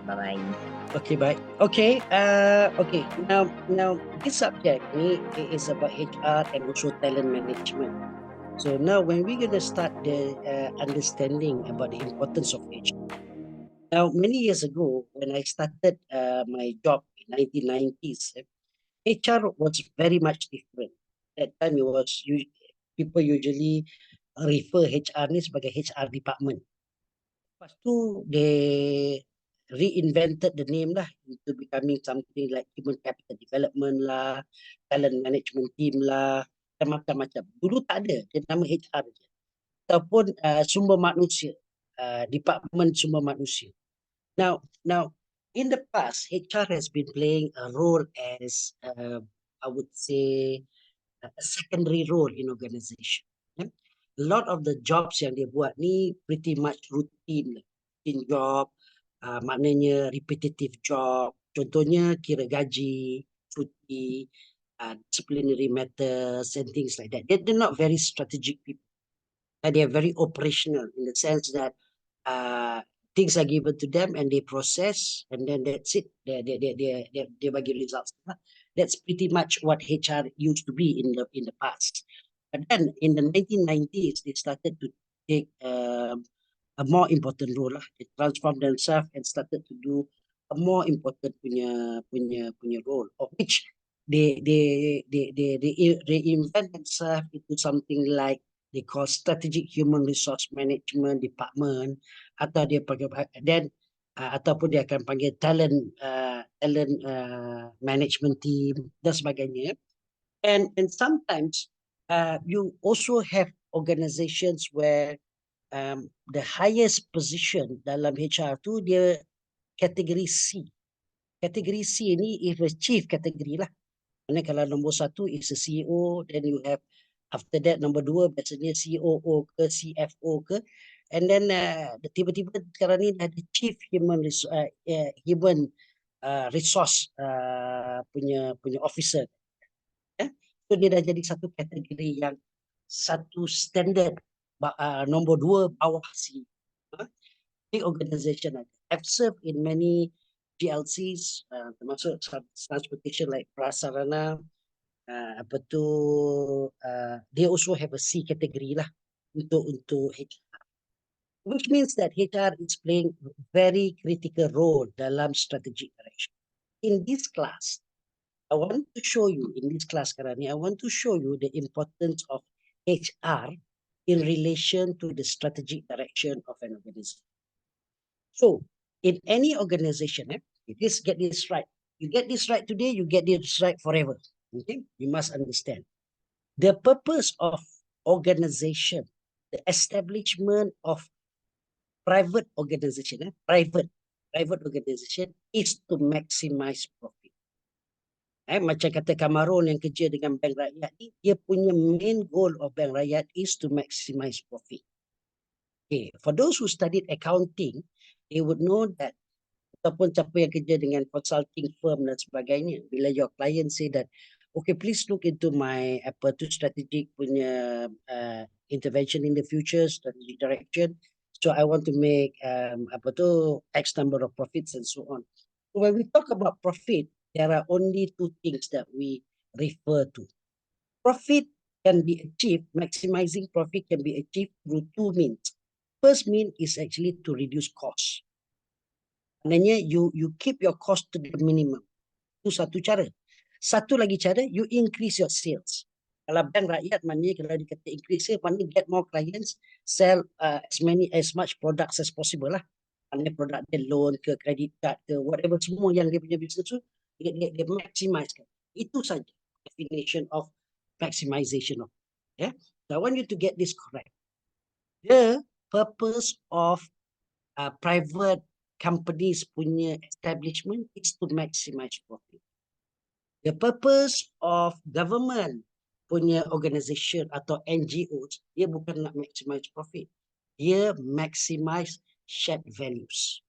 Bye-bye. Okay, baik. Okay, okay. Now this subject ni is about HR and also talent management. So now when we're gonna start the understanding about the importance of HR. Now, many years ago, when I started my job in 1990s, HR was very much different. That time it was people usually refer HR ni sebagai HR department. Lepas tu, they reinvented the name lah into becoming something like human capital development lah, talent management team lah, dan macam-macam. Dulu tak ada, dia nama HR je. Ataupun sumber manusia, department sumber manusia. Now, in the past, HR has been playing a role as, I would say, a secondary role in organization. Yeah? A lot of the jobs yang dia buat ni pretty much routine job, maknanya repetitive job. Contohnya kira gaji, cuti, disciplinary matters and things like that. They're not very strategic people. They are very operational in the sense that things are given to them and they process and then that's it. They bagi results. That's pretty much what HR used to be in the past. But then in the 1990s, they started to take a more important role lah. They transformed themselves and started to do a more important punya role, of which they reinvent themselves into something like they call strategic human resource management department, atau dia panggil then ataupun dia akan panggil talent management team dan sebagainya. And sometimes you also have organizations where the highest position dalam HR tu dia kategori C. Kategori C ni is a chief kategori lah. Kerana kalau nombor 1 is a CEO, then you have after that nombor 2 biasanya COO ke CFO ke, and then tiba-tiba sekarang ni ada chief human resource punya officer. So dia dah jadi satu kategori yang satu standard nombor 2 bawah C. Big organization. I've served in many GLCs, termasuk transportation like Prasarana, they also have a C category lah untuk HR. Which means that HR is playing very critical role dalam strategic direction. In this class, I want to show you, in this class sekarang ni, I want to show you the importance of HR in relation to the strategic direction of an organization. So, in any organization, get this right. You get this right today, you get this right forever. Okay, you must understand. The purpose of organization, the establishment of private organization, private organization is to maximize profit. Macam kata Kamarul yang kerja dengan bank rakyat ni, dia punya main goal of bank rakyat is to maximize profit. Okay, for those who studied accounting, they would know that ataupun siapa yang kerja dengan consulting firm dan sebagainya, bila your client say that, okay, please look into my strategic punya intervention in the future, strategic direction. So I want to make X number of profits and so on. So when we talk about profit, there are only two things that we refer to. Profit can be achieved, maximizing profit can be achieved through two means. First mean is actually to reduce cost. Maknanya you keep your cost to the minimum. Itu satu cara. Satu lagi cara, you increase your sales. Kalau bank rakyat, maknanya kalau dikata increase sales, maknanya get more clients, sell as much products as possible lah. Maknanya produk dia loan ke, credit card ke, whatever semua yang dia punya business tu, dia maximize kan. Itu saja definition of maximization of. Yeah? So I want you to get this correct. The purpose of private companies punya establishment is to maximize profit. The purpose of government punya organisation atau NGOs, dia bukan nak maximize profit. Dia maximize shared values.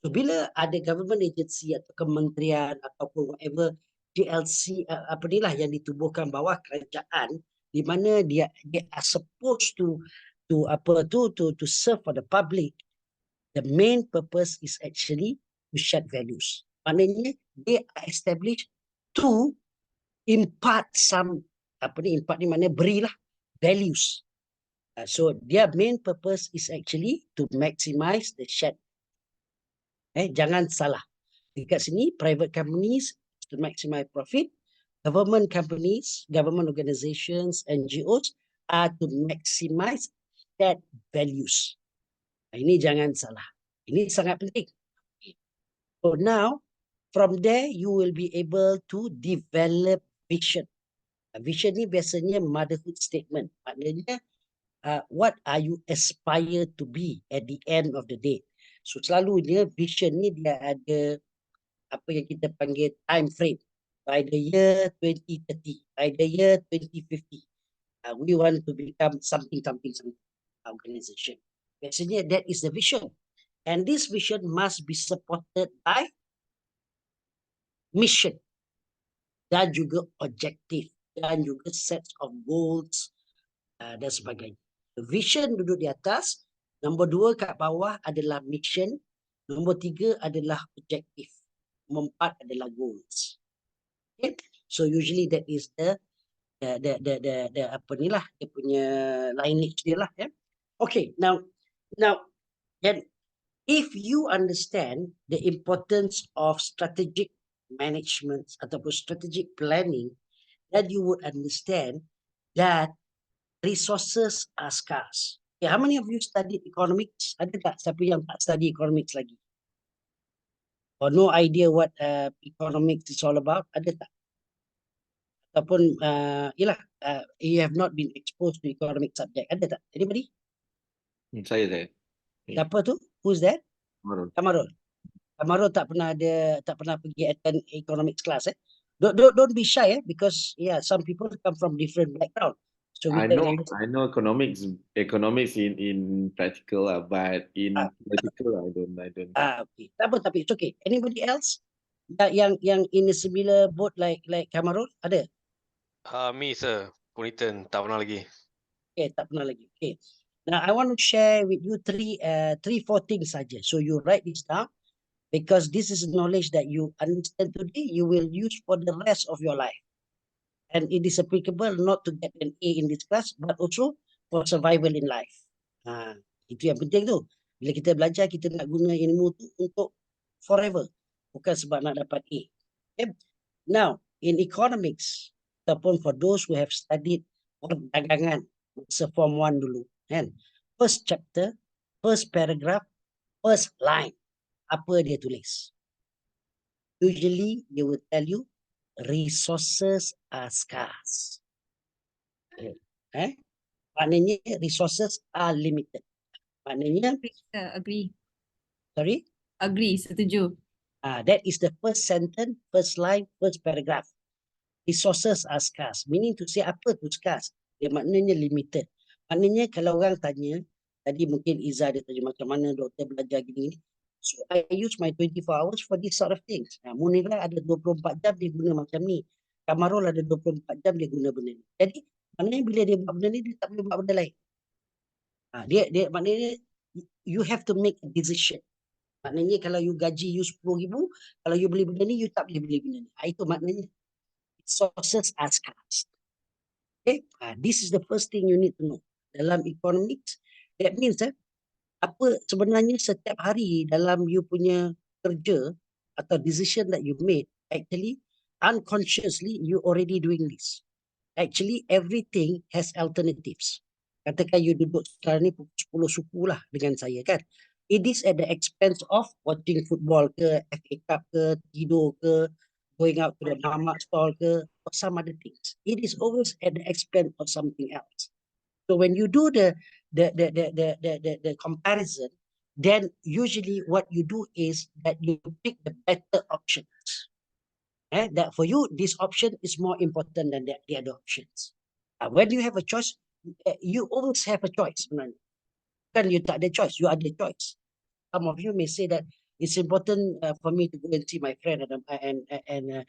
So bila ada government agency atau kementerian ataupun whatever GLC apa ni lah yang ditubuhkan bawah kerajaan, di mana dia are supposed to serve for the public. The main purpose is actually to shared values. Maknanya they are established to impart some, impart ni maknanya berilah values. So their main purpose is actually to maximize the shared. Jangan salah. Dekat sini private companies to maximize profit, government companies, government organizations, NGOs are to maximize shared values. Ini jangan salah. Ini sangat penting. So now, from there, you will be able to develop vision. Vision ni biasanya motherhood statement. Maknanya, what are you aspire to be at the end of the day? So selalunya vision ni dia ada apa yang kita panggil time frame. By the year 2030, by the year 2050, we want to become something organization. Biasanya that is the vision. And this vision must be supported by mission dan juga objektif dan juga sets of goals dan sebagainya. Vision duduk di atas, nombor 2 kat bawah adalah mission, nombor 3 adalah objektif, nombor 4 adalah goals. Okay? So usually that is the apa ni lah, dia punya lineage dia lah. Okay, now then if you understand the importance of strategic management ataupun strategic planning, then you would understand that resources are scarce. Okay, how many of you studied economics? Ada tak siapa yang tak study economics lagi? Or no idea what economics is all about? Ada tak? Ataupun you have not been exposed to economic subject. Ada tak? Anybody? Saya. Siapa tu? Who's that? Kamarul. Kamarul tak pernah pergi attend economics class. Don't be shy, because some people come from different background. So I know economics in practical, but in political I don't. Okay. Tak apa, tapi it's okay. Anybody else yang in a similar boat like Kamarul? Ada? Me sir, Punitan, tak pernah lagi. Okay, tak pernah lagi. Okay. Now I want to share with you four things saja. So you write this down, because this is knowledge that you understand today, you will use for the rest of your life. And it is applicable not to get an A in this class, but also for survival in life. Itu yang penting tu. Bila kita belajar, kita nak guna ilmu tu untuk forever. Bukan sebab nak dapat A. Okay? Now, in economics, ataupun for those who have studied perdagangan, masa form 1 dulu. Kan? First chapter, first paragraph, first line. Apa dia tulis? Usually, they will tell you, resources are scarce. Maknanya, resources are limited. Maknanya, agree. Sorry? Agree, setuju. That is the first sentence, first line, first paragraph. Resources are scarce. Meaning to say, apa tu scarce? Dia maknanya limited. Maknanya kalau orang tanya, tadi mungkin Izzah dia tanya macam mana doktor belajar gini. So I use my 24 hours for this sort of things. Munirah ada 24 jam dia guna macam ni. Kamarul ada 24 jam dia guna benda ni. Jadi maknanya bila dia buat benda ni, dia tak boleh buat benda lain. Dia maknanya you have to make a decision. Maknanya kalau you gaji you 10,000, kalau you beli benda ni, you tak boleh beli benda ni. Itu maknanya resources are scarce. Okay? This is the first thing you need to know. Dalam economics, that means apa sebenarnya setiap hari dalam you punya kerja atau decision that you made, actually unconsciously you already doing this. Actually everything has alternatives. Katakan you duduk sekarang ni pukul 10 suku lah dengan saya kan. It is at the expense of watching football ke, FA Cup ke, tidur ke, going out to the mamak stall ke, or some other things. It is always at the expense of something else. So when you do the comparison, then usually what you do is that you pick the better options. That for you, this option is more important than the other options. When you have a choice, you always have a choice. Kan you tak ada choice, you ada choice. Some of you may say that it's important for me to go and see my friend and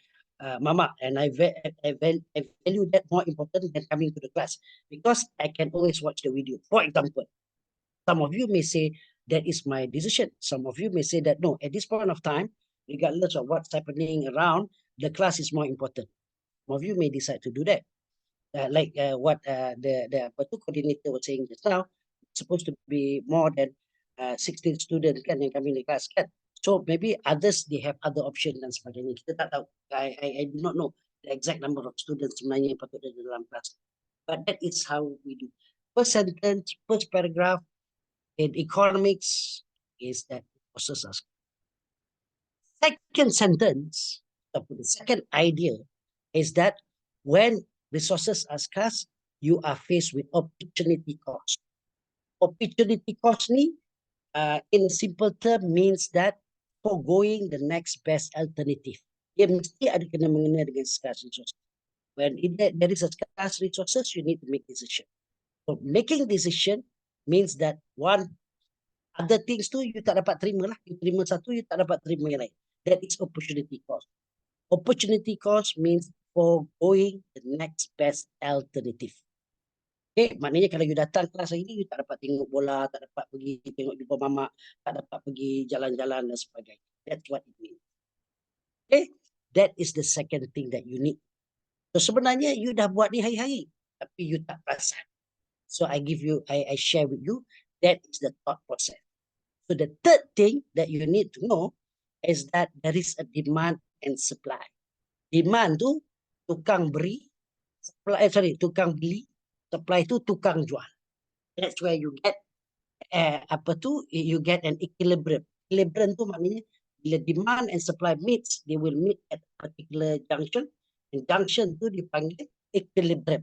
Mama, and I value that more important than coming to the class, because I can always watch the video. For example, some of you may say, that is my decision. Some of you may say that no, at this point of time, regardless of what's happening around, the class is more important. Some of you may decide to do that. Like what the coordinator was saying just now, it's supposed to be more than 16 students kan yang kami di kelas kan. So maybe others they have other option dan sebagainya. Kita tak tahu. I do not know the exact number of students sebenarnya yang patut ada dalam kelas. But that is how we do. First sentence, first paragraph in economics is that process us. Second sentence, the second idea is that when resources are scarce, you are faced with opportunity cost. Opportunity cost ni, in simple term, means that foregoing the next best alternative. Dia mesti ada kena mengena dengan scarce resources. When there is a scarce resources, you need to make decision. So making decision means that one other things tu you tak dapat terima lah. You terima satu, you tak dapat terima yang lain. That is opportunity cost. Opportunity cost means foregoing the next best alternative. Okay, maknanya kalau you datang kelas hari ni, you tak dapat tengok bola, tak dapat pergi tengok jumpa mamak, tak dapat pergi jalan-jalan dan sebagainya. That's what it means. Okay, that is the second thing that you need. So sebenarnya you dah buat ni hari-hari, tapi you tak perasan. So I share with you, that is the thought process. So the third thing that you need to know is that there is a demand and supply. Demand tu tukang beri, tukang beli, supply tu tukang jual. That's where you get you get an equilibrium. Equilibrium tu maknanya bila demand and supply meets, they will meet at a particular junction. And junction tu dipanggil equilibrium.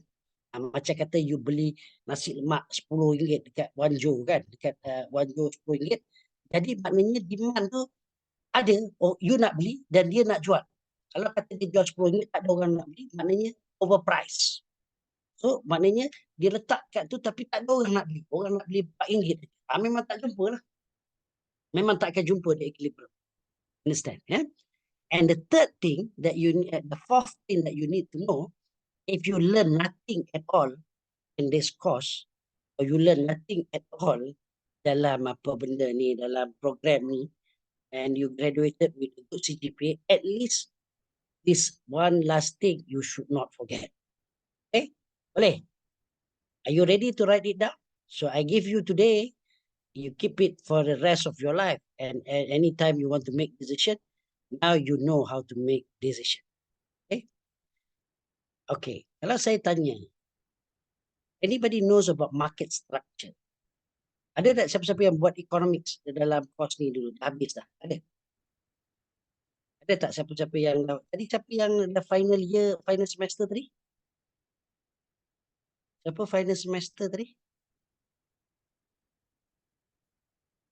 Macam kata you beli nasi lemak RM10 dekat Wanjo kan, dekat Wanjo RM10. Jadi maknanya demand tu ada, you nak beli dan dia nak jual. Kalau kata dia jual RM10, tak ada orang nak beli, maknanya overprice. So maknanya dia letak kat tu tapi tak ada orang nak beli. Orang nak beli RM4. Memang tak jumpa lah. Memang tak akan jumpa the equilibrium. Understand? Yeah? And the third thing that the fourth thing that you need to know, if you learn nothing at all in this course, or you learn nothing at all dalam apa benda ni, dalam program ni, and you graduated with a good CGPA, at least this one last thing you should not forget. Okay? Boleh? Are you ready to write it down? So I give you today, you keep it for the rest of your life. And anytime you want to make decision, now you know how to make decision. Okay? Okay. Kalau saya tanya, anybody knows about market structure? Ada tak siapa-siapa yang buat economics dalam course ni dulu? Dah habis dah? Ada? Ada tak siapa-siapa yang tadi siapa yang dah final year, final semester tadi? Siapa final semester tadi?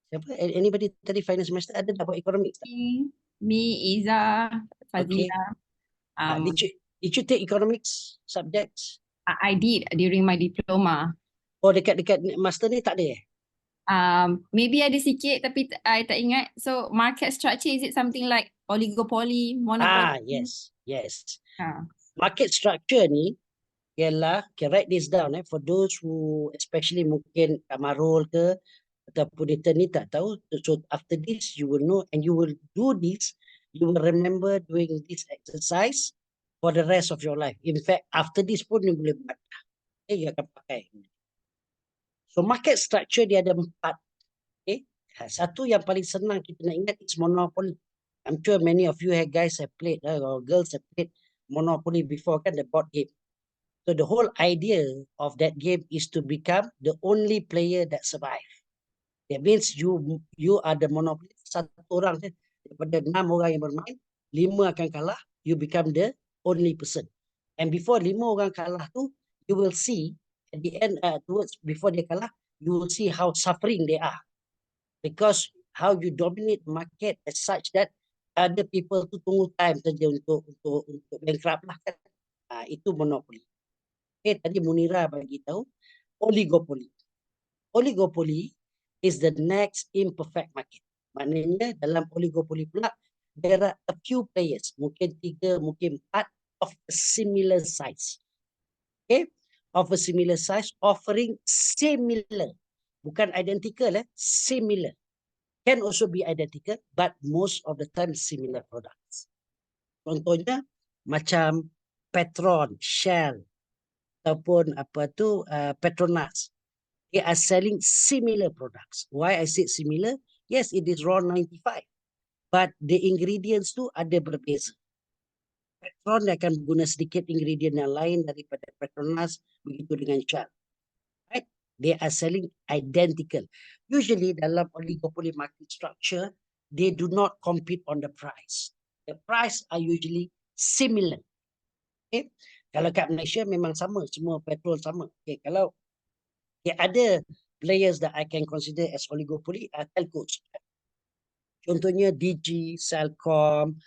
Siapa? Anybody tadi final semester ada tak buat economics tak? Me, Iza, Fazila. Okay. Did you take economics subjects? I did during my diploma. Oh, dekat master ni tak ada eh? Maybe ada sikit tapi I tak ingat. So market structure, is it something like oligopoly, monopoly? Yes. Market structure ni ialah, okay, write this down for those who especially mungkin Kamarul ke ataupun Dita ni tak tahu. So after this you will know and you will do this, you will remember doing this exercise for the rest of your life. In fact, after this pun you boleh buat. You akan pakai. So market structure dia ada 4. Okay? Satu yang paling senang kita nak ingat is monopoly. I'm sure many of you guys have played or girls have played Monopoly before kan, the board game. So the whole idea of that game is to become the only player that survive. That means you are the monopoly. Satu orang daripada 6 orang yang bermain, 5 akan kalah, you become the only person. And before 5 orang kalah tu, you will see at the end before they kalah, you will see how suffering they are. Because how you dominate the market as such that other people tu tunggu time saja untuk bankrupt lah kan. Itu monopoly. Okay, tadi Munira bagi tahu oligopoly. Oligopoly is the next imperfect market. Maknanya dalam oligopoly pula there are a few players, mungkin 3, mungkin 4 of a similar size. Okay, of a similar size offering similar, Bukan identical, similar. Can also be identical, but most of the time similar products. Contohnya macam Petron, Shell, ataupun Petronas. They are selling similar products. Why I said similar? Yes, it is raw 95. But the ingredients tu ada berbeza. Petron akan guna sedikit ingredient yang lain daripada Petronas, begitu dengan Shell. Right? They are selling identical. Usually dalam oligopoly market structure, they do not compete on the price. The price are usually similar. Okay? Kalau kat Malaysia memang sama, semua petrol sama. Okay, kalau ada players that I can consider as oligopoly are telcos. Contohnya DG, Celcom,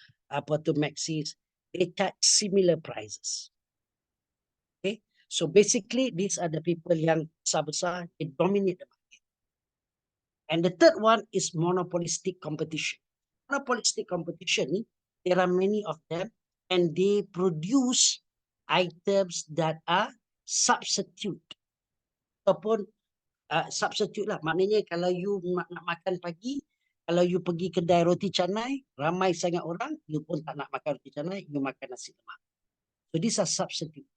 Maxis, they charge similar prices. Okay, so basically these are the people yang besar-besar, they dominate the market. And the third one is monopolistic competition. Monopolistic competition, there are many of them, and they produce items that are substitute. Ataupun substitute lah. Maknanya kalau you nak makan pagi, kalau you pergi kedai roti canai, ramai sangat orang, you pun tak nak makan roti canai, you makan nasi lemak. So these are substitute.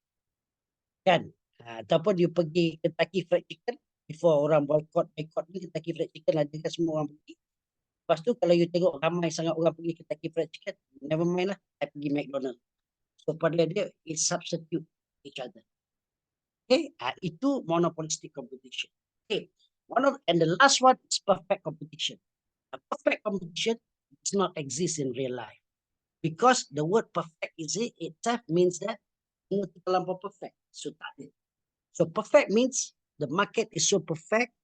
Kan? Ataupun you pergi Kentucky Fried Chicken, before orang boycott ni, Kentucky Fried Chicken ada kan semua orang pergi. Lepas tu kalau you tengok ramai sangat orang pergi Kentucky Fried Chicken, never mind lah, I pergi McDonald. So pada dia, it substitute each other. Okay, itu monopolistic competition. Okay, and the last one is perfect competition. A perfect competition does not exist in real life because the word perfect itself means that terlampau perfect. So tak ada. So perfect means the market is so perfect.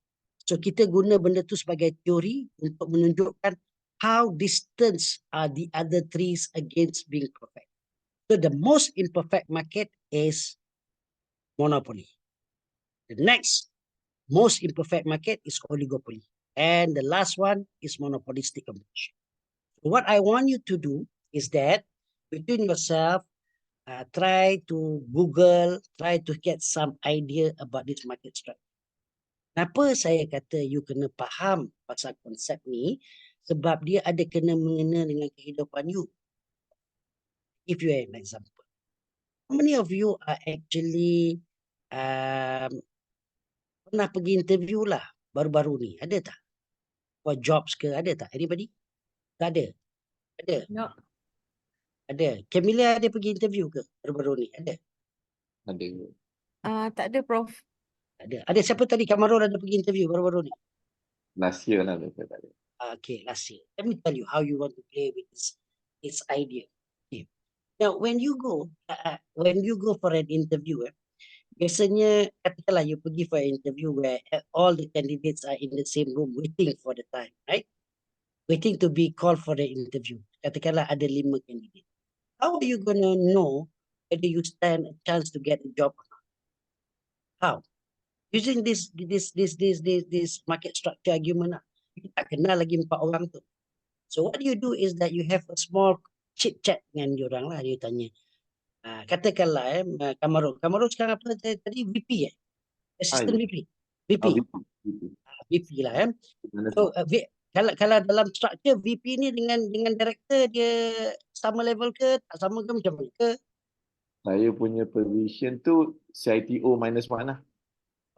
So kita guna benda tu sebagai teori untuk menunjukkan how distant are the other trees against being perfect. So the most imperfect market is monopoly. The next most imperfect market is oligopoly. And the last one is monopolistic competition. What I want you to do is that between yourself, try to Google, try to get some idea about this market structure. Kenapa saya kata you kena faham pasal konsep ni? Sebab dia ada kena mengena dengan kehidupan you. Give you an example. How many of you are actually pernah pergi interview lah baru-baru ni? Ada tak? For jobs ke? Ada tak? Anybody? Tak ada? Ada? No. Ada. Camilla ada pergi interview ke baru-baru ni? Ada? Ada. Tak ada, Prof. Tak ada. Ada siapa tadi? Kamarul ada pergi interview baru-baru ni? Last year lah. Tak ada. Okay, last year. Let me tell you how you want to play with this idea. Okay. Now, when you go for an interview, biasanya katakanlah you pergi for an interview where all the candidates are in the same room waiting for the time, right? Waiting to be called for the interview. Katakanlah ada 5 candidates. How are you going to know whether you stand a chance to get a job or not? How? Using this market structure argument lah. You tak kenal lagi 4 orang tu. So what you do is that you have a small chit chat dengan diorang lah. Dia tanya. Katakanlah Kamarul sekarang apa tadi? VP Assistant VP. VP. VP lah. So kalau dalam structure VP ni dengan director dia sama level ke? Tak sama ke macam mana ke? Saya punya position tu CITO -1 lah.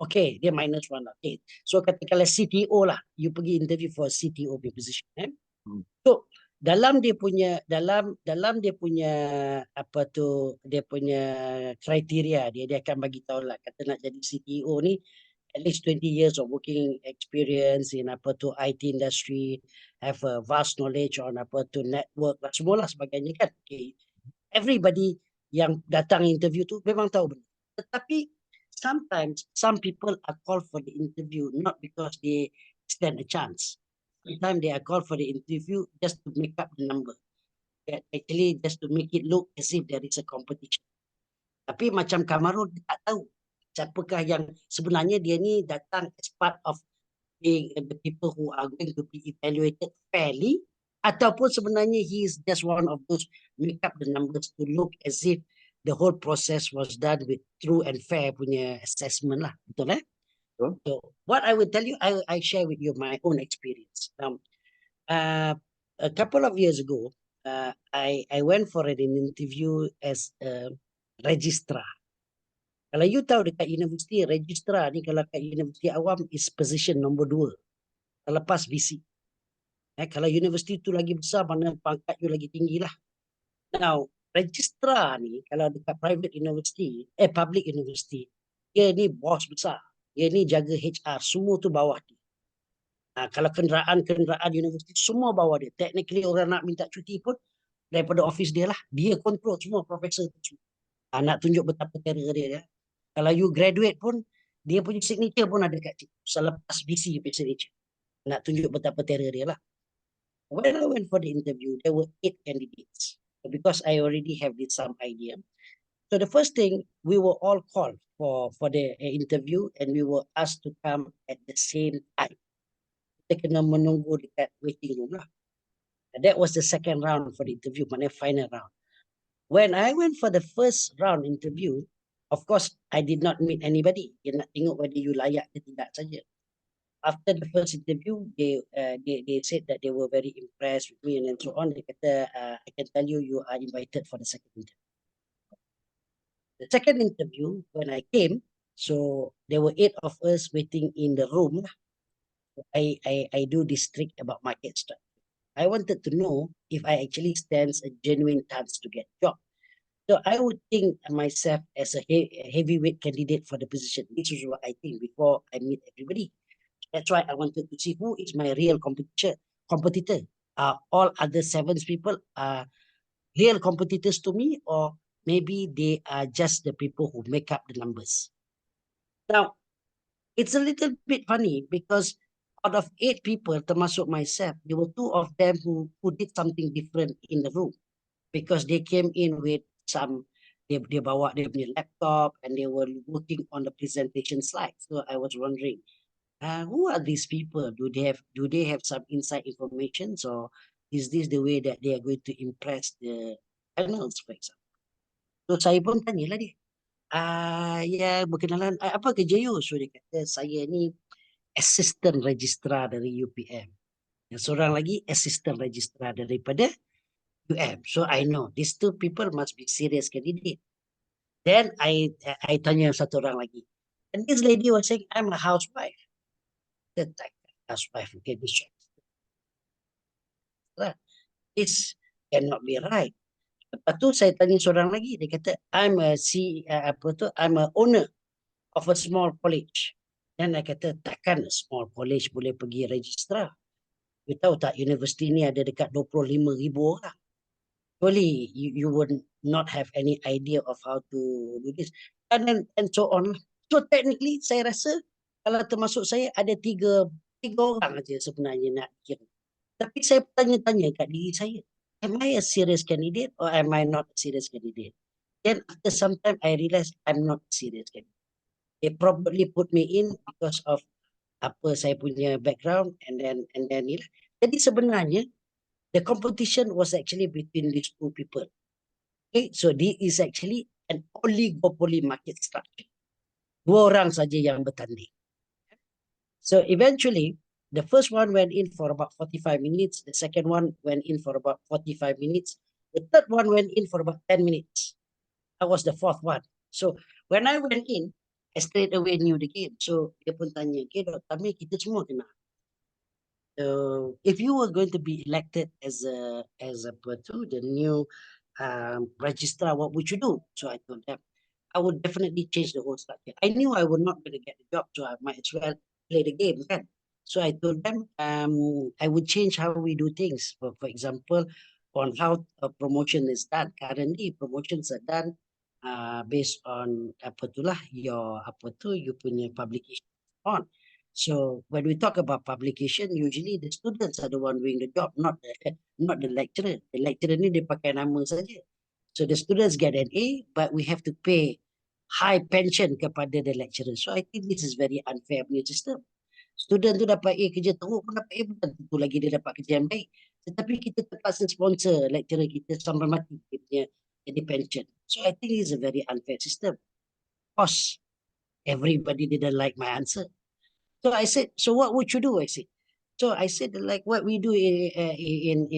Okay, dia -1 lah. Okay. So katakanlah CTO lah. You pergi interview for CTO position. So dalam dia punya dia punya kriteria dia akan bagi tahu lah, kata nak jadi CTO ni at least 20 years of working experience in IT industry, have a vast knowledge on network lah, semua lah sebagainya kan. Okay. Everybody yang datang interview tu memang tahu benda. Tetapi sometimes some people are called for the interview not because they stand a chance. Sometimes they are called for the interview just to make up the number. Actually just to make it look as if there is a competition. Tapi macam Kamarul dia tak tahu siapakah yang sebenarnya dia ni datang as part of being the people who are going to be evaluated fairly, ataupun sebenarnya he is just one of those make up the numbers to look as if the whole process was done with true and fair punya assessment lah. Betul Sure. So what I will tell you, I share with you my own experience. A couple of years ago, I went for an interview as a registrar. Kalau you tahu dekat universiti, registrar ni kalau kat universiti awam is position nombor 2. Terlepas VC. Kalau universiti tu lagi besar, mana pangkat you lagi tinggi lah. Now, registrar ni kalau dekat private university, public university, dia ni bos besar. Dia ni jaga HR, semua tu bawah dia. Kalau kenderaan universiti semua bawah dia. Technically orang nak minta cuti pun daripada office dia lah. Dia control semua profesor tu. Nak tunjuk betapa terror dia. Kalau you graduate pun, dia punya signature pun ada kat situ. Selepas VC punya signature. Nak tunjuk betapa terror dia lah. When I went for the interview, there were 8 candidates. Because I already have this some idea. So the first thing, we were all called for the interview and we were asked to come at the same time. Kita kena menunggu dekat waiting room lah. And that was the second round for the interview, maknanya final round. When I went for the first round interview, of course, I did not meet anybody. Dia nak tengok whether you layak ke tidak saja. After the first interview, they said that they were very impressed with me and so on. They kata, I can tell you, you are invited for the second interview. The second interview, when I came, so there were 8 of us waiting in the room. I do this trick about market structure. I wanted to know if I actually stands a genuine chance to get a job. So I would think myself as a heavyweight candidate for the position. This is what I think before I meet everybody. That's why I wanted to see who is my real competitor. All other 7 people are real competitors to me, or maybe they are just the people who make up the numbers. Now, it's a little bit funny because out of 8 people, termasuk myself, there were 2 of them who did something different in the room because they came in with some, dia bawa dia punya laptop and they were working on the presentation slides. So I was wondering, who are these people? Do they have some inside information, or is this the way that they are going to impress the panels, for example? So saya pun tanyalah dia. Ya, berkenalan, apa kerja you? So dia kata, saya ni assistant registrar dari UPM. Yang seorang lagi assistant registrar daripada UM. So I know these 2 people must be serious candidate. Then I tanya satu orang lagi. And this lady was saying, I'm a housewife. That housewife can be shot. This cannot be right. Lepas tu saya tanya seorang lagi. Dia kata, I'm a owner of a small college. Dan saya kata, takkan small college boleh pergi registrar. You tahu tak, universiti ni ada dekat 25,000 orang. Surely you would not have any idea of how to do this. And so on. So technically, saya rasa kalau termasuk saya ada 3 orang aja sebenarnya nak kira. Tapi saya tanya-tanya kat diri saya, am I a serious candidate or am I not a serious candidate? Then after some time, I realized I'm not a serious candidate. They probably put me in because of apa saya punya background and then ni lah. Jadi sebenarnya the competition was actually between these 2 people. Okay, so this is actually an oligopoly market structure. 2 orang saja yang bertanding. So eventually, the first one went in for about 45 minutes. The second one went in for about 45 minutes. The third one went in for about 10 minutes. I was the 4th one. So when I went in, I straight away knew the game. So dia pun tanya, okay, Dr. Amir, kita semua kenal. So if you were going to be elected as the new registrar, what would you do? So I told them, I would definitely change the whole structure. I knew I would not going to get the job, so I might as well play the game. Kan? So I told them I would change how we do things. For example, on how a promotion is done. Currently, promotions are done based on you punya publication on. So when we talk about publication, usually the students are the one doing the job, not the lecturer. The lecturer ni dia pakai nama saja. So the students get an A, but we have to pay high pension kepada the lecturer. So I think this is very unfair punya system. Student tu dapat A, kerja teruk pun dapat A, bukan tentu lagi dia dapat kerja yang baik. Tetapi kita terpaksa sponsor lecturer kita sampai mati dia punya jadi pension. So I think it's a very unfair system. Of course, everybody didn't like my answer. So I said, so what would you do? I said. So I said, like what we do in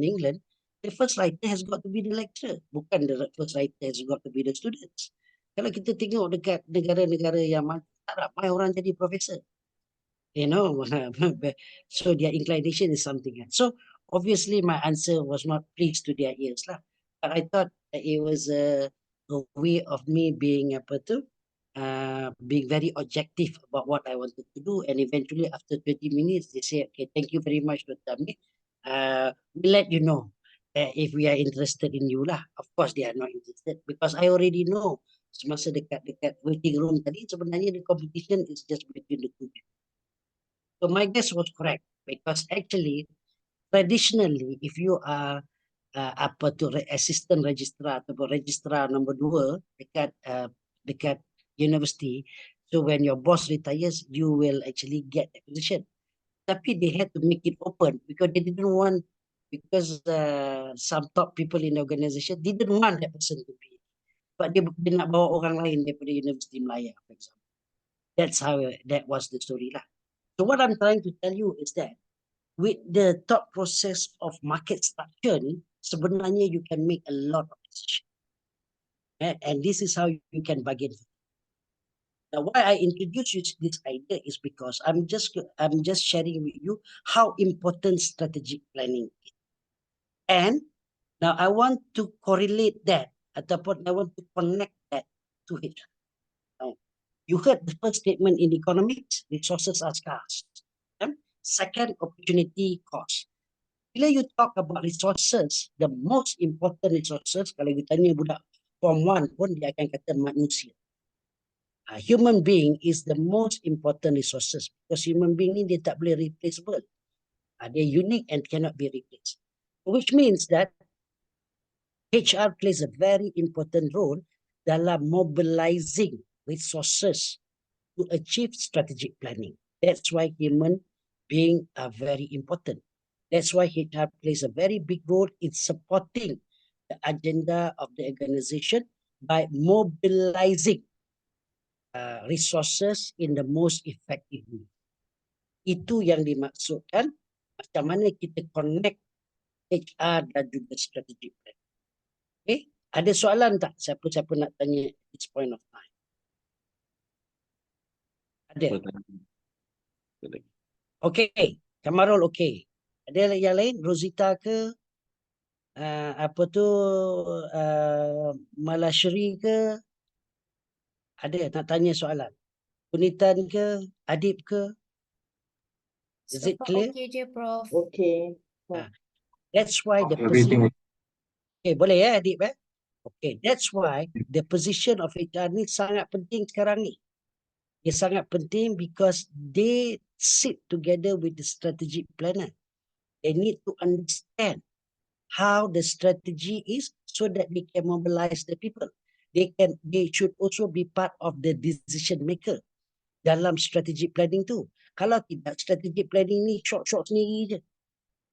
England, the first writer has got to be the lecturer, bukan the first writer has got to be the students. Kalau kita tengok dekat negara-negara yang tak ramai orang jadi profesor, you know, so their inclination is something else. So obviously my answer was not pleased to their ears lah. But I thought that it was a way of me being being very objective about what I wanted to do. And eventually after 20 minutes, they say, okay, thank you very much, Dr. Amir. We'll let you know if we are interested in you lah. Of course, they are not interested because I already know semasa dekat waiting room tadi, sebenarnya the competition is just between the two. So my guess was correct because actually, traditionally, if you are assistant registrar atau registrar nombor 2 dekat university, so when your boss retires, you will actually get that position. Tapi they had to make it open because they didn't want, because some top people in the organization didn't want that person to be. But dia nak bawa orang lain daripada Universiti Melaya, for example. That's how that was the story lah. So what I'm trying to tell you is that with the thought process of market structure ni, sebenarnya you can make a lot of decisions. And this is how you can bargain. Now, why I introduce you to this idea is because I'm just sharing with you how important strategic planning is. And now I want to correlate that, ataupun I want to connect that to it. Now, you heard the first statement in economics, resources are scarce. Second, opportunity cost. Bila you talk about resources, the most important resources, kalau you tanya budak Form 1 pun, dia akan kata manusia. Human being is the most important resources because human being ni dia tak boleh replaceable. They're unique and cannot be replaced. Which means that HR plays a very important role dalam mobilizing resources to achieve strategic planning. That's why human being are very important. That's why HR plays a very big role in supporting the agenda of the organization by mobilizing resources in the most effective way. Itu yang dimaksudkan macam mana kita connect HR dan juga strategic plan. Okay? Ada soalan tak? Siapa-siapa nak tanya at this point of time? Ada? Okay. Kamarul okay. Ada yang lain? Rosita ke? Malashri ke? Ada nak tanya soalan? Punitan ke? Adib ke? Is it clear? Okay je, Prof. Okay. That's why the position... Okay, boleh ya Adib eh? Okay, that's why the position of HR ni sangat penting sekarang ni. Dia sangat penting because they sit together with the strategic planner. They need to understand how the strategy is so that they can mobilize the people. They should also be part of the decision maker dalam strategic planning tu. Kalau tidak, strategic planning ni short sendiri je.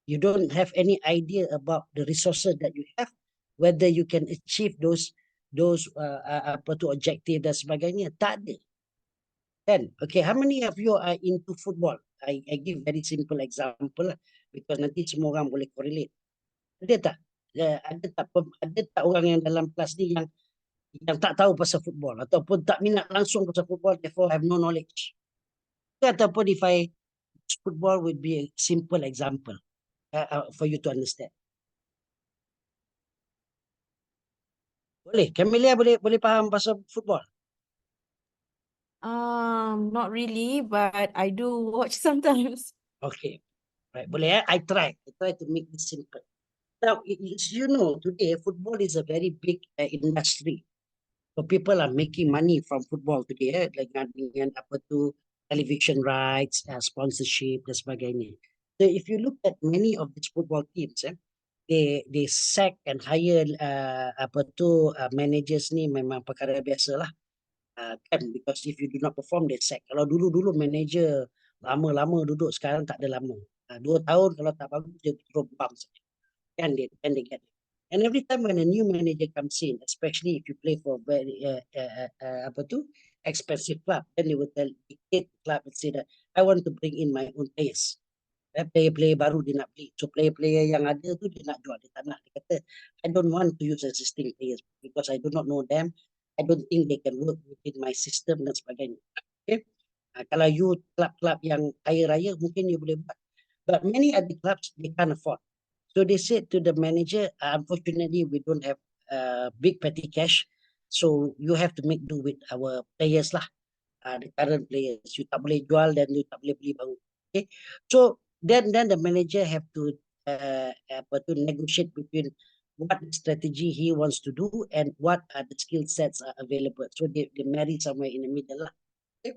You don't have any idea about the resources that you have, whether you can achieve those objective dan sebagainya. Tak ada. Kan? Okay, how many of you are into football? I give very simple example lah, because nanti semua orang boleh correlate. Ada tak orang yang dalam kelas ni yang tak tahu pasal football ataupun tak minat langsung pasal football, therefore have no knowledge? Ataupun if I football would be a simple example for you to understand. Boleh? Camelia boleh faham pasal football? Not really, but I do watch sometimes. Okay. Right. Boleh I try to make this simple. Now, you know, today football is a very big industry. So people are making money from football today, like dengan television rights, sponsorship dan sebagainya. So if you look at many of these football teams, they sack and hire managers ni memang perkara biasa lah. Kan, because if you do not perform, they sack. Kalau dulu manager lama-lama duduk, sekarang tak ada lama. 2 tahun kalau tak bagus, dia terus bang saja. And they get it. And every time when a new manager comes in, especially if you play for very expensive club. Then they will tell the club and say that I want to bring in my own players. Player-player baru dia nak beli. So player-player yang ada tu dia nak jual. Dia tak nak. Dia kata, I don't want to use existing players because I do not know them. I don't think they can work within my system dan sebagainya. Okay. Kalau you club-club yang kaya raya, mungkin you boleh buat. But many other clubs, they can't afford. So they said to the manager, unfortunately, we don't have big petty cash. So you have to make do with our players lah. The current players. You tak boleh jual dan you tak boleh beli baru. Okay. So then the manager have to negotiate between what strategy he wants to do and what are the skill sets are available. So they marry somewhere in the middle lah. Okay.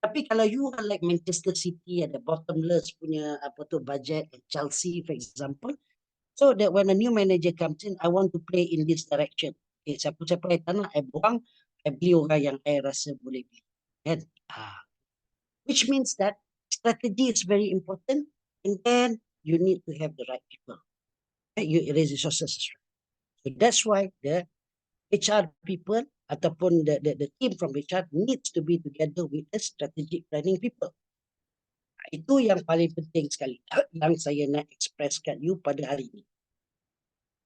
Tapi kalau you are like Manchester City ada bottomless punya budget, Chelsea for example, so that when a new manager comes in, I want to play in this direction. Okay, siapa-siapa yang tak nak, I buang, I beli orang yang I rasa boleh beli. Kan? Which means that strategy is very important, and then you need to have the right people. You raise resources. So that's why the HR people ataupun the team from HR needs to be together with the strategic planning people. Itu yang paling penting sekali yang saya nak express kat you pada hari ini.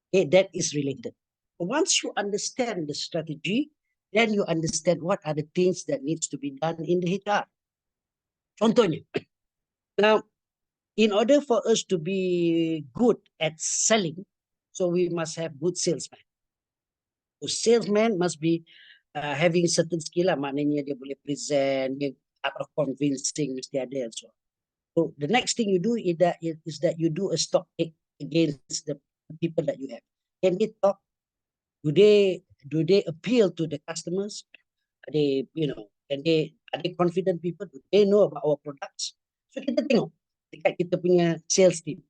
Okay, that is related. Once you understand the strategy, then you understand what are the things that needs to be done in the HR. Contohnya, now, in order for us to be good at selling, so we must have good salesmen. So salesman must be having certain skill lah, maknanya dia boleh present, dia art of convincing mesti ada and so on. So the next thing you do is that you do a stock take against the people that you have. Can they talk? Do they appeal to the customers? Are they, are they confident people? Do they know about our products? So kita tengok dekat kita punya sales team.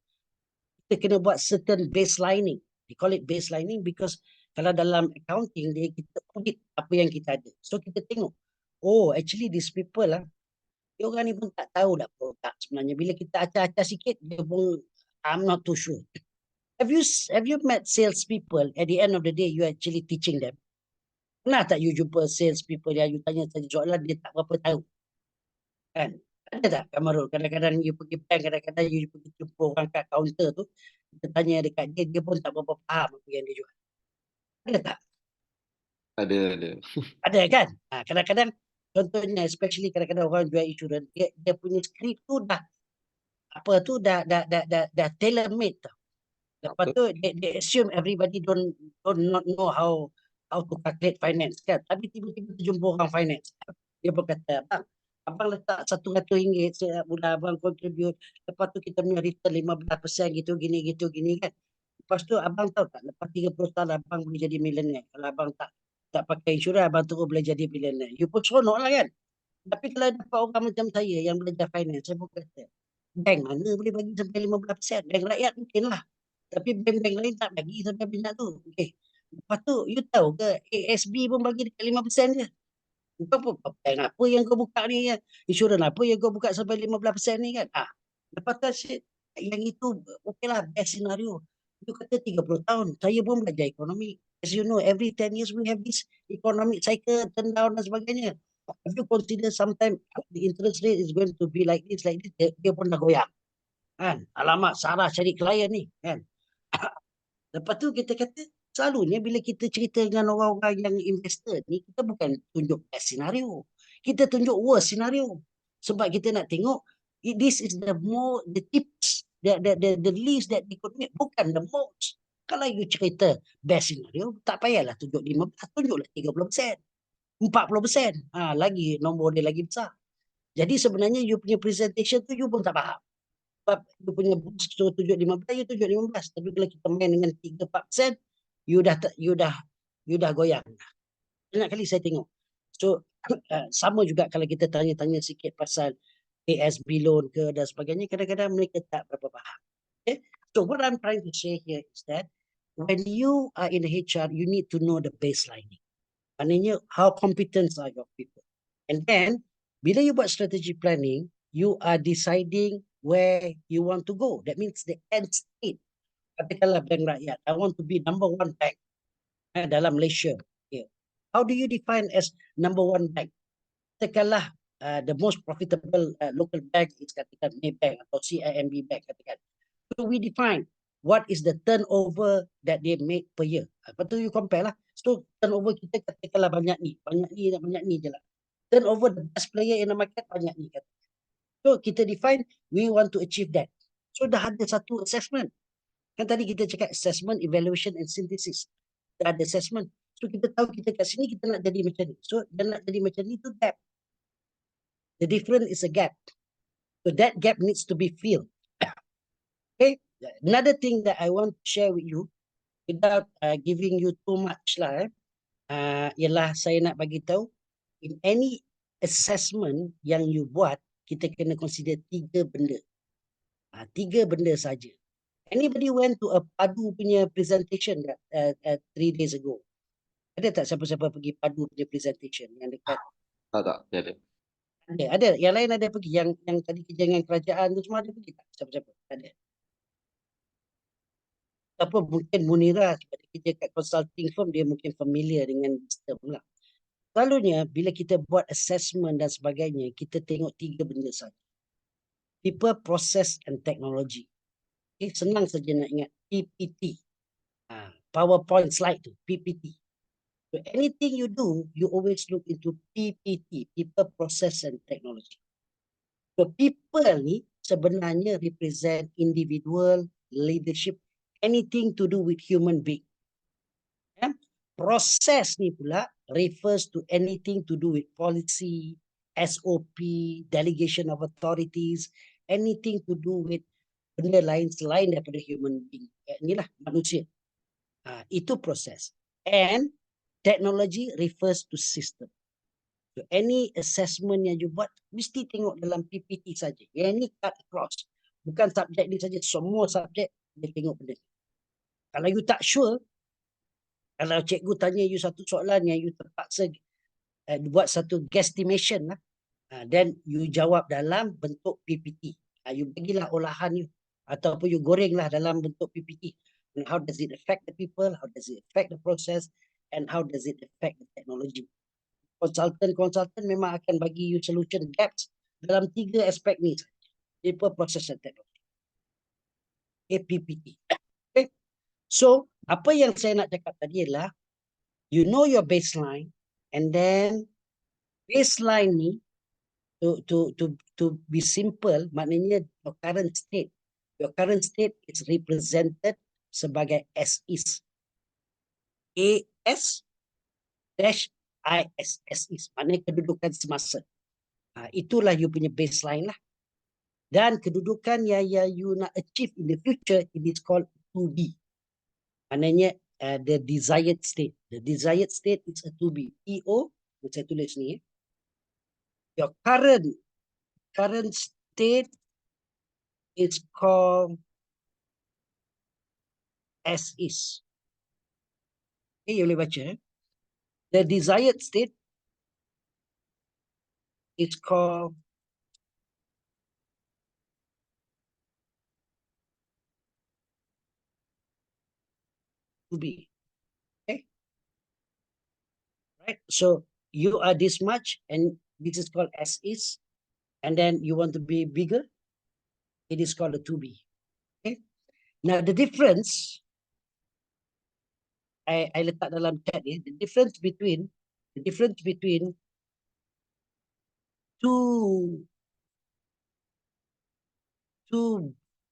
Kita kena buat certain baselining. We call it baselining because kalau dalam accounting kita audit apa yang kita ada. So kita tengok, oh actually these people lah, dia orang ni pun tak tahu dah produk sebenarnya. Bila kita acah-acah sikit, dia pun I'm not too sure. Have you met sales people at the end of the day you actually teaching them? Pernah tak you jumpa sales people yang you tanya saja soalan dia tak berapa tahu? Kan? Ada tak Kamarul? Kadang-kadang you pergi bank, kadang-kadang you pergi jumpa orang kat kaunter tu, kita tanya dekat dia, dia pun tak berapa faham apa yang dia jual. Ada tak? Ada. Ada kan? Kadang-kadang contohnya especially kadang-kadang orang jual insurans, dia punya skrip tu dah tailor made tau. Lepas tu they assume everybody don't not know how to calculate finance kan. Tapi tiba-tiba terjumpa orang finance. Dia berkata, abang letak RM100 bulan abang contribute. Lepas tu kita punya return 15% gitu gini kan. Lepas tu abang tahu tak, lepas 30 tahun abang boleh jadi millionaire. Kalau abang tak pakai insurans, abang terus boleh jadi millionaire. You pun seronok lah kan. Tapi kalau dapat orang macam saya yang belajar finance, saya pun kata, bank mana boleh bagi sampai 15%? Bank rakyat mungkin lah. Tapi bank-bank lain tak bagi sampai banyak tu. Okay. Lepas tu, you tahu ke ASB pun bagi dekat 5% je. Kau bank apa yang kau buka ni kan? Insurans apa yang kau buka sampai 15% ni kan? Lepas tu, yang itu, okay lah, best scenario. You kata 30 tahun, saya pun belajar ekonomi. As you know, every 10 years we have this economic cycle, turn down dan sebagainya. If you consider sometimes the interest rate is going to be like this, dia pun dah goyang. Kan? Alamak, Sarah cari klien ni. Kan? Lepas tu kita kata, selalunya bila kita cerita dengan orang-orang yang investor ni, kita bukan tunjuk best scenario. Kita tunjuk worst scenario. Sebab kita nak tengok, this is the tips, the least that they could make, bukan the most. Kalau you cerita best scenario, tak payahlah tunjuk 15%, tunjuklah 30%, 40%. Lagi nombor dia lagi besar. Jadi sebenarnya you punya presentation tu you pun tak faham. Sebab you punya suruh tunjuk 15, you tunjuk 15. Tapi kalau kita main dengan 3-4%, you dah goyang. Banyak kali saya tengok. So, sama juga kalau kita tanya-tanya sikit pasal ASB loan ke dan sebagainya, kadang-kadang mereka tak berapa faham. Okay? So, what I'm trying to say here is that when you are in HR, you need to know the baselining. Maknanya, how competent are your people? And then, bila you buat strategy planning, you are deciding where you want to go. That means the end state. Katakanlah bank rakyat, I want to be number one bank dalam Malaysia. Yeah. How do you define as number one bank? katakanlah the most profitable local bank is katakan Maybank atau CIMB Bank katakan. So we define what is the turnover that they make per year. Lepas tu you compare lah. So turnover kita katakanlah banyak ni je lah. Turnover the best player in the market banyak ni. So kita define we want to achieve that. So dah ada satu assessment. Kan tadi kita cakap assessment, evaluation and synthesis. Dah ada assessment. So kita tahu kita kat sini kita nak jadi macam ni. So dan nak jadi macam ni tu gap. The difference is a gap. So that gap needs to be filled. Okay. Another thing that I want to share with you without giving you too much lah, ialah saya nak bagi tahu in any assessment yang you buat, kita kena consider 3 benda. 3 benda saja. Anybody went to a padu punya presentation 3 days ago? Ada tak siapa-siapa pergi padu punya presentation yang dekat? Tak, ada. Ada. Yang lain ada pergi. Yang tadi kerja dengan kerajaan tu semua ada pergi tak? Siapa-siapa? Ada. Apa mungkin Munira sebab dia kerja kat consulting firm, dia mungkin familiar dengan sistem lah. Selalunya bila kita buat assessment dan sebagainya, kita tengok 3 benda saja. People, process and technology. Okay, senang saja nak ingat PPT. PowerPoint slide tu, PPT. So anything you do, you always look into PPT, people, process and technology. So people ni sebenarnya represent individual, leadership, anything to do with human being. Proses ni pula refers to anything to do with policy, SOP, delegation of authorities, anything to do with benda lain selain daripada human being. Inilah manusia. Itu proses. And technology refers to system. So any assessment yang you buat, mesti tengok dalam PPT saja. Yang ni cut across. Bukan subjek ni saja, semua subjek dia tengok benda. Kalau you tak sure, kalau cikgu tanya you satu soalan yang you terpaksa buat satu guesstimation lah, then you jawab dalam bentuk PPT. You bagilah olahan you ataupun you goreng lah dalam bentuk PPT. And how does it affect the people? How does it affect the process? And how does it affect the technology? Consultant memang akan bagi you solution gaps dalam 3 aspek ni. People, process and technology. PPT. Okay. So, apa yang saya nak cakap tadi adalah you know your baseline and then baseline ni to be simple maknanya your current state. Your current state is represented sebagai as is. AS-IS maknanya kedudukan semasa. Itulah you punya baseline lah. Dan kedudukan yang you nak achieve in the future, it is called to be. Maknanya the desired state. The desired state is a to be. EO, saya tulis ni. Your current state is called as is. Okay, you boleh baca. The desired state is called to be. Okay. Right. So you are this much and this is called as is. And then you want to be bigger. It is called a to be. Okay. Now the difference, I letak dalam chat ni, the difference between to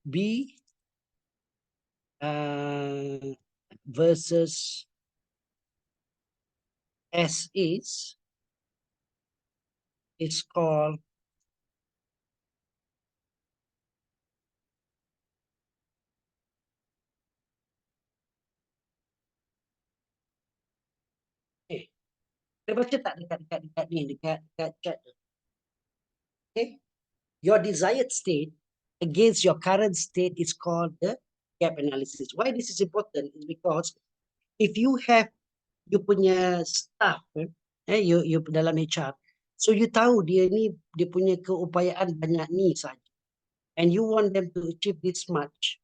be versus as is called kita baca tak dekat ni, dekat chat. Okay. Your desired state against your current state is called the gap analysis. Why this is important is because if you have you punya staff, you dalam HR, so you tahu dia punya keupayaan banyak ni saja, and you want them to achieve this much,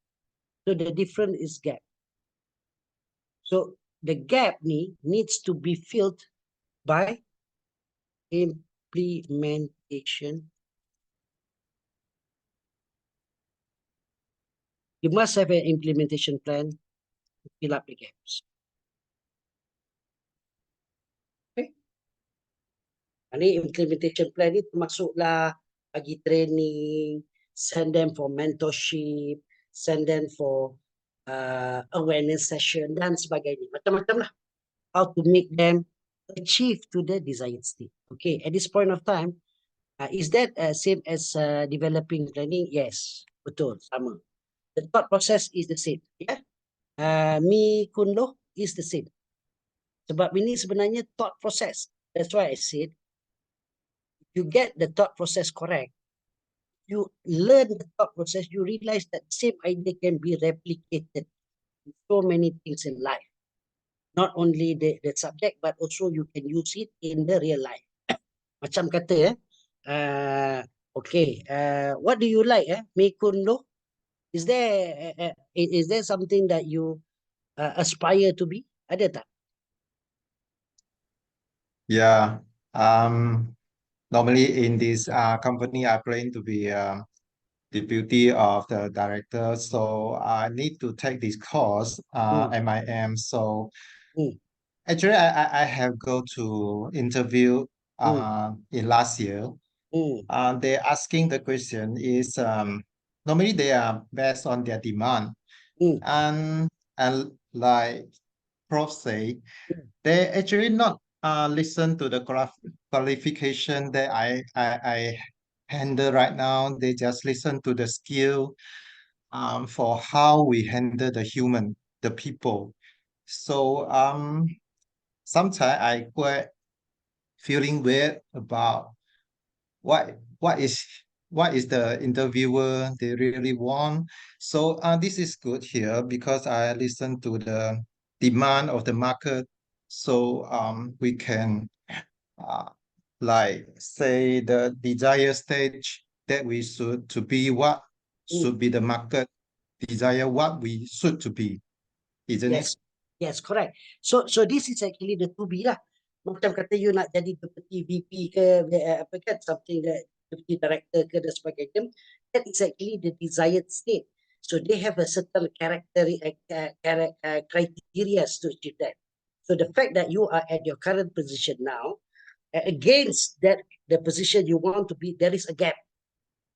so the difference is gap. So the gap ni needs to be filled by implementation. You must have an implementation plan to fill up the gaps. Okay. Ini implementation plan ni termasuklah bagi training, send them for mentorship, send them for awareness session dan sebagainya. Macam-macam lah. How to make them achieve to the desired state. Okay, at this point of time, is that same as developing planning? Yes, betul, sama. The thought process is the same. Yeah, Mi Kun Loh is the same. Sebab ini sebenarnya thought process. That's why I said, you get the thought process correct. You learn the thought process, you realize that same idea can be replicated in so many things in life. Not only the subject, but also you can use it in the real life. Macam kata, okay, what do you like, Mi Kun Loh? Is there something that you aspire to be? Ada tak? Yeah. Normally in this company, I plan to be deputy of the director, so I need to take this course, MIM. So actually, I have go to interview in last year. They're asking the question is normally they are based on their demand, and like Prof say, they actually not listen to the qualification that I handle right now. They just listen to the skill for how we handle the human, the people. So sometimes I quite feeling weird about what is the interviewer they really want. So this is good here because I listen to the demand of the market, so we can like say the desired stage that we should to be, what should be the market desire, what we should to be, isn't it? Yes, correct. So this is actually the to be lah. Macam kata you nak jadi deputy VP ke, apa kan, something that deputy director ke dan sebagainya. That is actually the desired state. So they have a certain criteria to achieve that. So the fact that you are at your current position now, against that the position you want to be, there is a gap.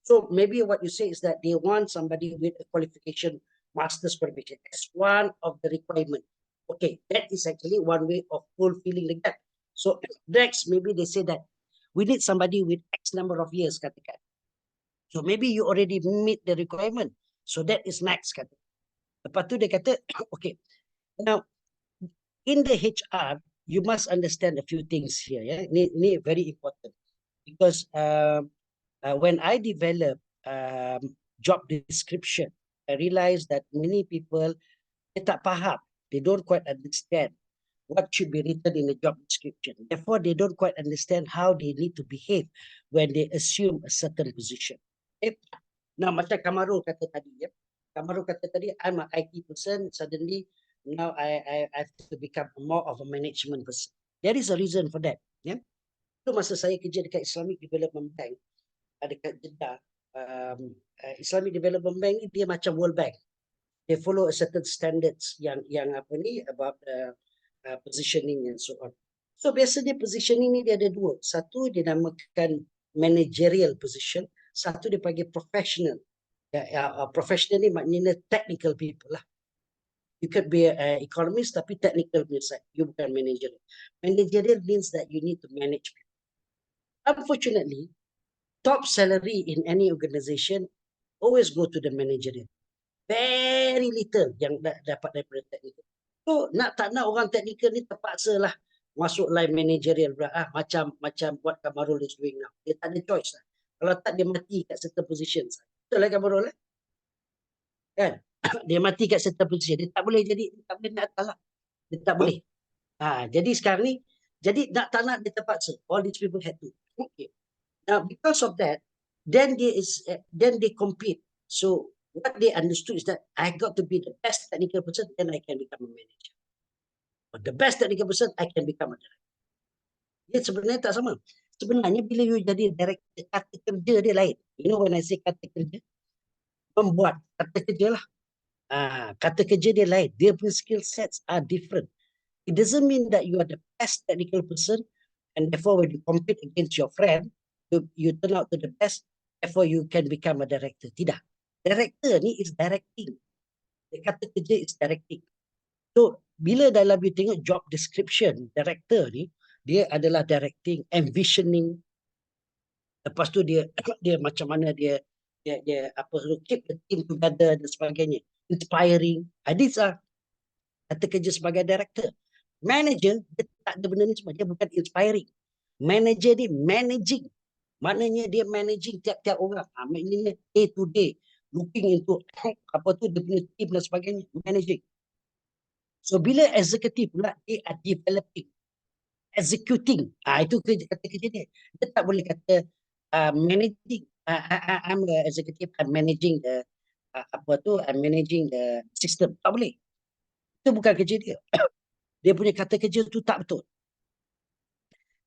So maybe what you say is that they want somebody with a qualification, master's qualification. That's one of the requirements. Okay, that is actually one way of fulfilling the gap. So next, maybe they say that we need somebody with X number of years, katakan. So maybe you already meet the requirement. So that is next, kata. Lepas tu dia kata, okay. Now, in the HR, you must understand a few things here. Yeah, ini very important because when I develop job description, I realized that many people they tak faham. They don't quite understand what should be written in the job description. Therefore, they don't quite understand how they need to behave when they assume a certain position. Okay? Now, macam Kamaru kata tadi, ya. Kamaru kata tadi, I'm an IT person. Suddenly, now I have to become more of a management person. There is a reason for that. Yeah? Itu masa saya kerja dekat Islamic Development Bank, dekat Jeddah, Islamic Development Bank ni dia macam World Bank. They follow a certain standards yang apa ni about positioning and so on. So biasanya positioning ni dia ada dua. Satu dia namakan managerial position, satu dia panggil professional. Professional ni maknanya technical people lah. You could be an economist tapi technical side. You bukan managerial. Managerial means that you need to manage people. Unfortunately, top salary in any organization always go to the managerial. Very little yang dapat daripada technical. So tak nak orang technical ni terpaksa lah masuk line managerial macam what Kamarul is doing now. Dia tak ada choice lah. Kalau tak dia mati kat certain positions. Betul lah Kamarul lah. Kan? Dia mati kat certain position. Dia tak boleh jadi, dia tak boleh nak atas lah. Dia tak boleh. Jadi sekarang ni, jadi tak nak dia terpaksa. All these people had to. Okay. Now because of that, then they compete. So what they understood is that I got to be the best technical person, then I can become a manager. Or the best technical person, I can become a director. Dia sebenarnya tak sama. Sebenarnya bila you jadi director, kata kerja dia lain. You know when I say kata kerja, membuat kata kerja lah. Kata kerja dia lain. Dia punya skill sets are different. It doesn't mean that you are the best technical person and therefore when you compete against your friend, you turn out to the best, therefore you can become a director. Tidak. Director ni is directing. Dia kata kerja is directing. So, bila dalam you tengok job description, director ni, dia adalah directing, envisioning. Lepas tu dia macam mana dia keep the team together dan sebagainya. Inspiring. These are kata kerja sebagai director. Manager, dia tak ada benda ni semua. Dia bukan inspiring. Manager dia managing. Maknanya dia managing tiap-tiap orang. Maknanya day to day. Looking into dia punya team dan sebagainya. Managing. So bila executive pula, they are developing. Executing. Itu kata kerja dia. Dia tak boleh kata managing. I'm the executive, I'm managing the I'm managing the system. Tak boleh. Itu bukan kerja dia. Dia punya kata kerja tu tak betul.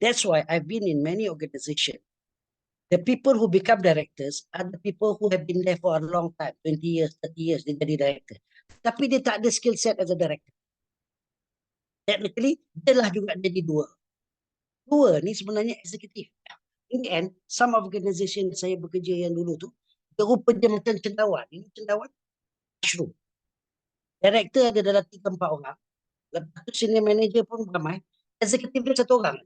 That's why I've been in many organizations. The people who become directors are the people who have been there for a long time, 20 years, 30 years, dia jadi director. Tapi dia tak ada skill set as a director. Technically, dia lah juga jadi dua. Dua ni sebenarnya eksekutif. In the end, some organization saya bekerja yang dulu tu, dia rupa dia macam cendawan. Ini cendawan, mushroom. Director ada dalam 3-4 orang. Lepas tu senior manager pun ramai. Eksekutif dia 1 orang.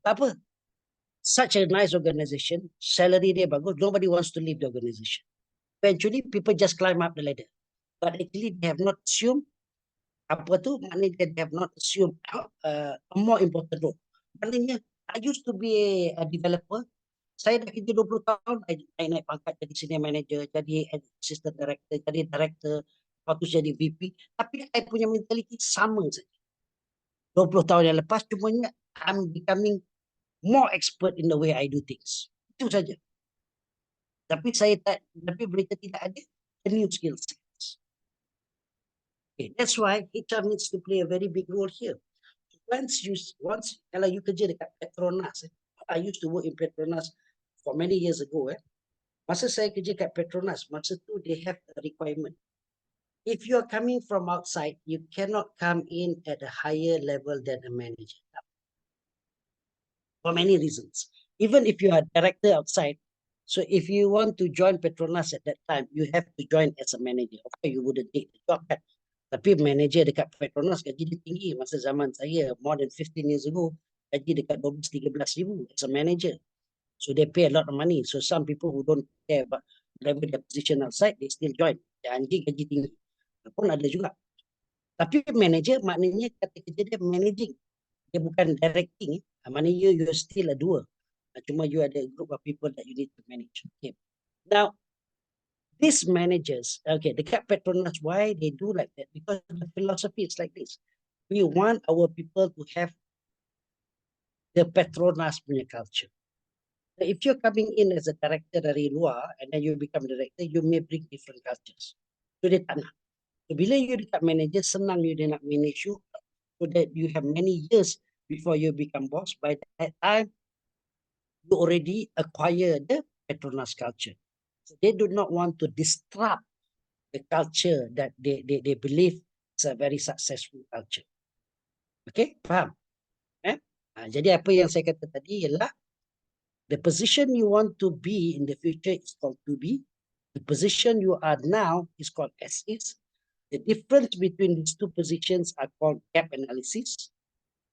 Tak apa. Such a nice organization, salary dia bagus, nobody wants to leave the organization. Eventually, people just climb up the ladder. But actually, they have not assumed maknanya they have not assumed a more important role. Maknanya, I used to be a developer. Saya dah kerja 20 tahun, I naik pangkat jadi senior manager, jadi assistant director, jadi director, lepas tu jadi VP. Tapi I punya mentality sama saja. 20 tahun yang lepas, cumanya I'm becoming more expert in the way I do things. Itu saja. Tapi mereka tidak ada new skill sets. Okay, that's why HR needs to play a very big role here. Once kalau you kerja dekat Petronas, I used to work in Petronas for many years ago. Masa saya kerja kat Petronas, masa tu they have a requirement. If you are coming from outside, you cannot come in at a higher level than a manager. For many reasons. Even if you are a director outside, so if you want to join Petronas at that time, you have to join as a manager. Of course, you wouldn't take the job kan. Tapi manager dekat Petronas gaji dia tinggi. Masa zaman saya, more than 15 years ago, gaji dekat 12-13 ribu as a manager. So they pay a lot of money. So some people who don't care about whatever their position outside, they still join. Anjing gaji tinggi. Pun ada juga. Tapi manager maknanya kata kerja dia managing. Dia bukan directing. Maknanya you're still a doer. Cuma you ada a group of people that you need to manage. Okay. Now, these managers, okay, dekat Petronas, why they do like that? Because the philosophy is like this. We want our people to have the Petronas punya culture. So if you're coming in as a director dari luar and then you become director, you may bring different cultures. So dia tak nak. So bila you dekat manager, senang you dia nak manage you so that you have many years before you become boss. By that time, you already acquire the Petronas culture. So they do not want to disrupt the culture that they believe is a very successful culture. Okay, faham? Jadi apa yang saya kata tadi ialah the position you want to be in the future is called to be. The position you are now is called as is. The difference between these two positions are called gap analysis.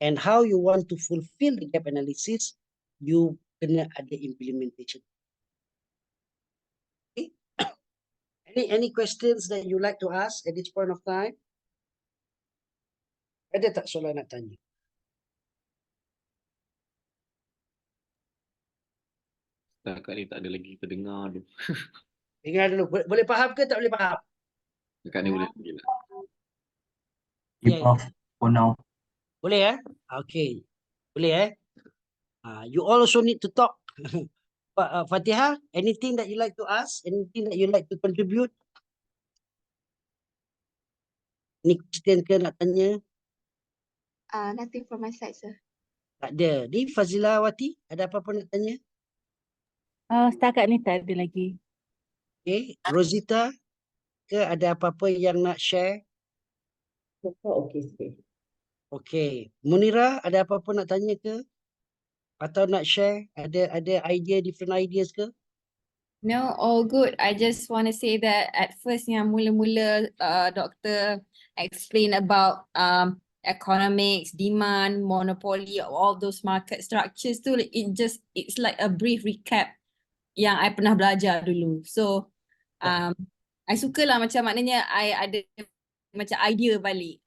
And how you want to fulfill the gap analysis, you kena ada implementation. Okay. Any questions that you like to ask at this point of time? Ada tak soalan nak tanya? Setakat ni tak ada lagi terdengar tu. Dengar dulu. Boleh faham ke tak boleh faham? Setakat ni boleh lagi lah. Yeah. For now. Boleh Okay. Boleh you also need to talk. Fatihah, anything that you like to ask? Anything that you like to contribute? Ni question ke nak tanya? Nothing from my side, sir. Tak ada. Ni Fazilawati, ada apa-apa nak tanya? Setakat ni tak ada lagi. Okay. Rosita, ke ada apa-apa yang nak share? Okey sikit. Okay. Munira, ada apa-apa nak tanya ke? Atau nak share? Ada idea, different ideas ke? No, all good. I just want to say that at first yang mula-mula doktor explain about economics, demand, monopoly, all those market structures tu, it's like a brief recap yang I pernah belajar dulu. So I sukalah macam maknanya I ada macam idea balik.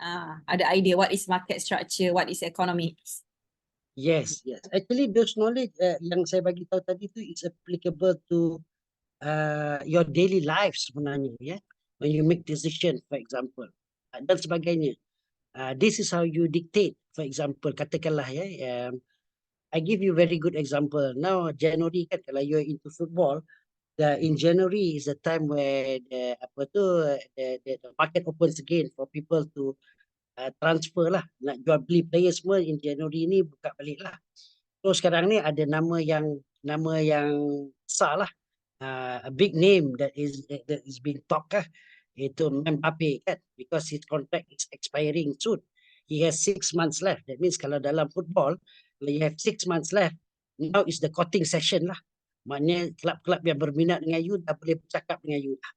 Ada idea what is market structure, what is economics. Yes, yes. Actually, those knowledge yang saya bagi tahu tadi tu is applicable to your daily life sebenarnya, ya. When you make decision, for example, dan sebagainya. This is how you dictate, for example, katakanlah ya. I give you very good example. Now January kan, kalau you're into football, in January is the time where the market opens again for people to transfer lah, nak jual beli player semua in January ni buka balik lah. So sekarang ni ada nama yang besar lah, a big name that is being talked lah, iaitu Mbappe kan, because his contract is expiring soon. He has 6 months left. That means kalau dalam football, kalau you have 6 months left, now is the courting session lah. Maknanya kelab-kelab yang berminat dengan you dah boleh bercakap dengan you lah.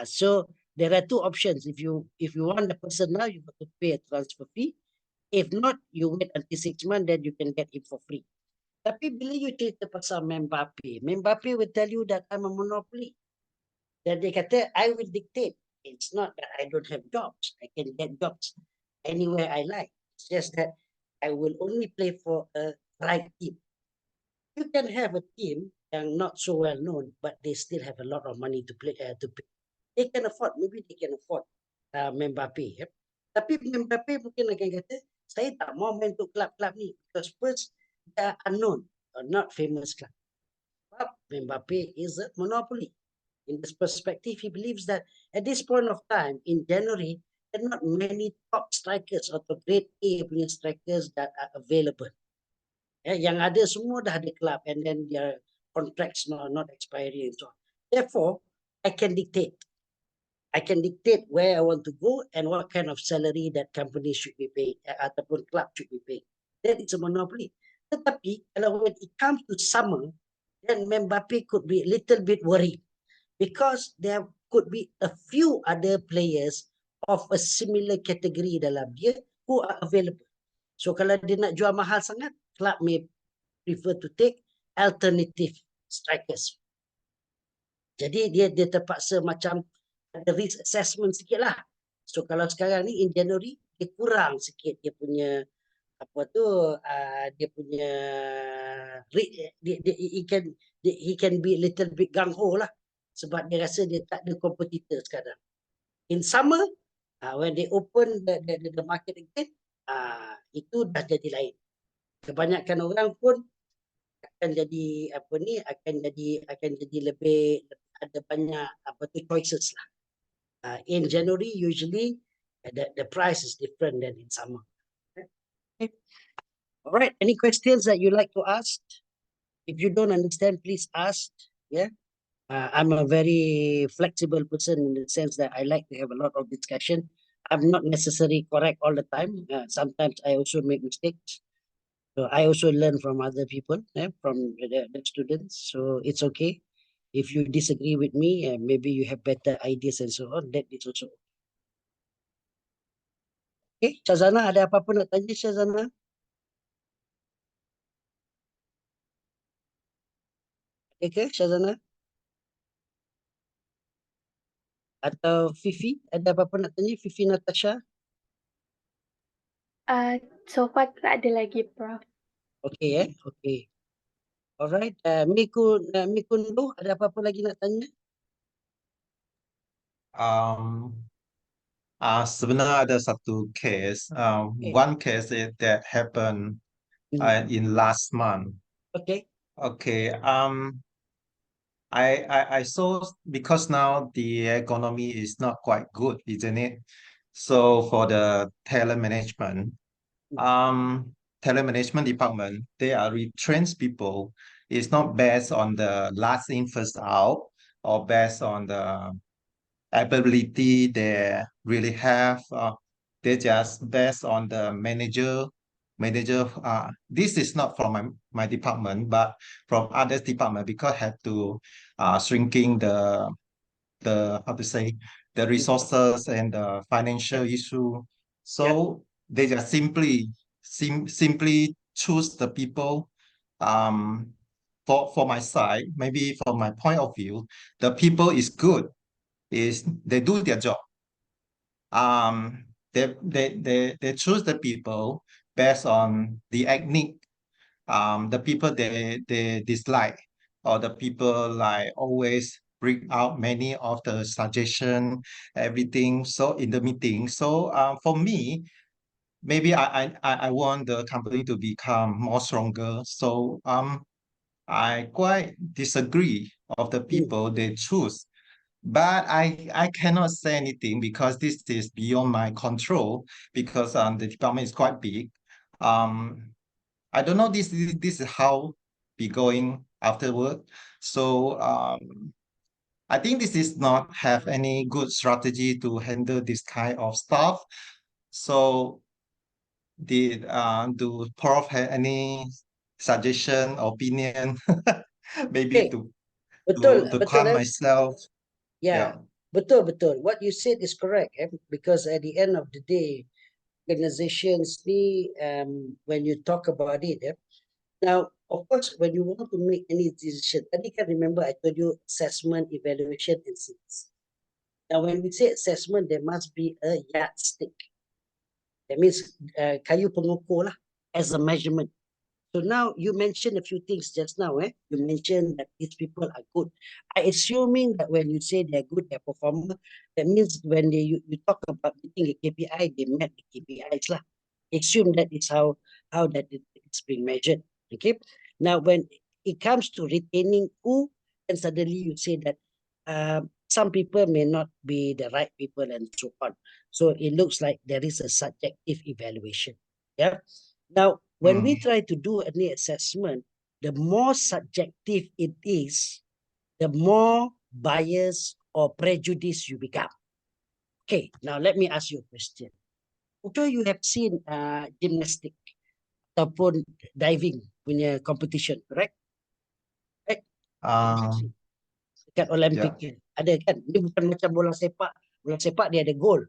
So there are two options. If you want the person now, you got to pay a transfer fee. If not, you wait until 6 months, then you can get it for free. Tapi bila you cerita pasal Mbappe will tell you that I'm a monopoly. Dan dia kata, I will dictate. It's not that I don't have jobs. I can get jobs anywhere I like. It's just that I will only play for a right team. You can have a team yang not so well known, but they still have a lot of money to play. They can afford, maybe they can afford Mbappe. Ya? Tapi Mbappe mungkin akan kata, saya tak mau main untuk klub-klub ni. Because first, they are unknown, or not famous club. But Mbappe is a monopoly. In this perspective, he believes that at this point of time, in January, there are not many top strikers atau grade A punya strikers that are available. Yang ada semua dah ada club, and then their contracts not expiring and so on. Therefore, I can dictate. I can dictate where I want to go and what kind of salary that company should be paid ataupun club should be paid. That is a monopoly. Tetapi kalau when it comes to summer, then Mbappe could be a little bit worried because there could be a few other players of a similar category dalam dia who are available. So kalau dia nak jual mahal sangat, club may prefer to take alternative strikers. Jadi dia terpaksa macam ada risk assessment sikit lah. So kalau sekarang ni in January, dia kurang sikit dia punya he can be a little bit gung-ho lah, sebab dia rasa dia tak ada kompetitor sekarang. In summer, when they open the market again, itu dah jadi lain. Kebanyakan orang pun akan jadi akan jadi lebih ada banyak choices lah. In January usually the price is different than in summer. Okay. All right. Any questions that you like to ask? If you don't understand, please ask. Yeah. I'm a very flexible person in the sense that I like to have a lot of discussion. I'm not necessarily correct all the time. Sometimes I also make mistakes. So I also learn from other people, from the students. So it's okay. If you disagree with me, maybe you have better ideas and so on. That is also okay. Shazana, ada apa-apa nak tanya, Shazana? Okay, Shazana? Atau Fifi, ada apa-apa nak tanya? Fifi Natasha? So far tak ada lagi, Prof. Okay, okay. Alright, Mikundo, ada apa-apa lagi nak tanya? Sebenarnya ada satu case. Okay. One case that happened in last month. Okay. Okay. I saw, because now the economy is not quite good, isn't it? So for the talent management, telemanagement department, they are retrained people. It's not based on the last in, first out, or based on the ability they really have. They just based on the manager. This is not from my department, but from other department, because have to shrinking the how to say, the resources and the financial issue. So they just simply choose the people. For my side, maybe from my point of view, the people is good, is they do their job. They choose the people based on the ethnic, the people they dislike, or the people like always bring out many of the suggestion, everything. So in the meeting, so for me, maybe I want the company to become more stronger. So I quite disagree of the people they choose, but I cannot say anything because this is beyond my control, because the department is quite big. Um, I don't know this is how be going afterward. So I think this is not have any good strategy to handle this kind of stuff. So do Prof have any suggestion, opinion, maybe Okay, betul, to betul. calm myself? Yeah, betul, betul. What you said is correct, because at the end of the day, organizations, when you talk about it, now, of course, when you want to make any decision, tadi kan remember I told you assessment, evaluation, and sales. Now, when we say assessment, there must be a yardstick. That means kayu pengukur lah, as a measurement. So now you mentioned a few things just now. You mentioned that these people are good. I assuming that when you say they're good, they're performer, that means when you talk about meeting a KPI, they met the KPIs lah. Assume that is how that it's being measured. Okay. Now when it comes to retaining who, and suddenly you say that some people may not be the right people and so on. So it looks like there is a subjective evaluation. Yeah. Now, when we try to do any assessment, the more subjective it is, the more bias or prejudice you become. Okay, now let me ask you a question. So you have seen gymnastic ataupun diving punya competition, correct? Right? Dekat Olympic ada kan? Ini bukan macam bola sepak. Bola sepak dia ada goal.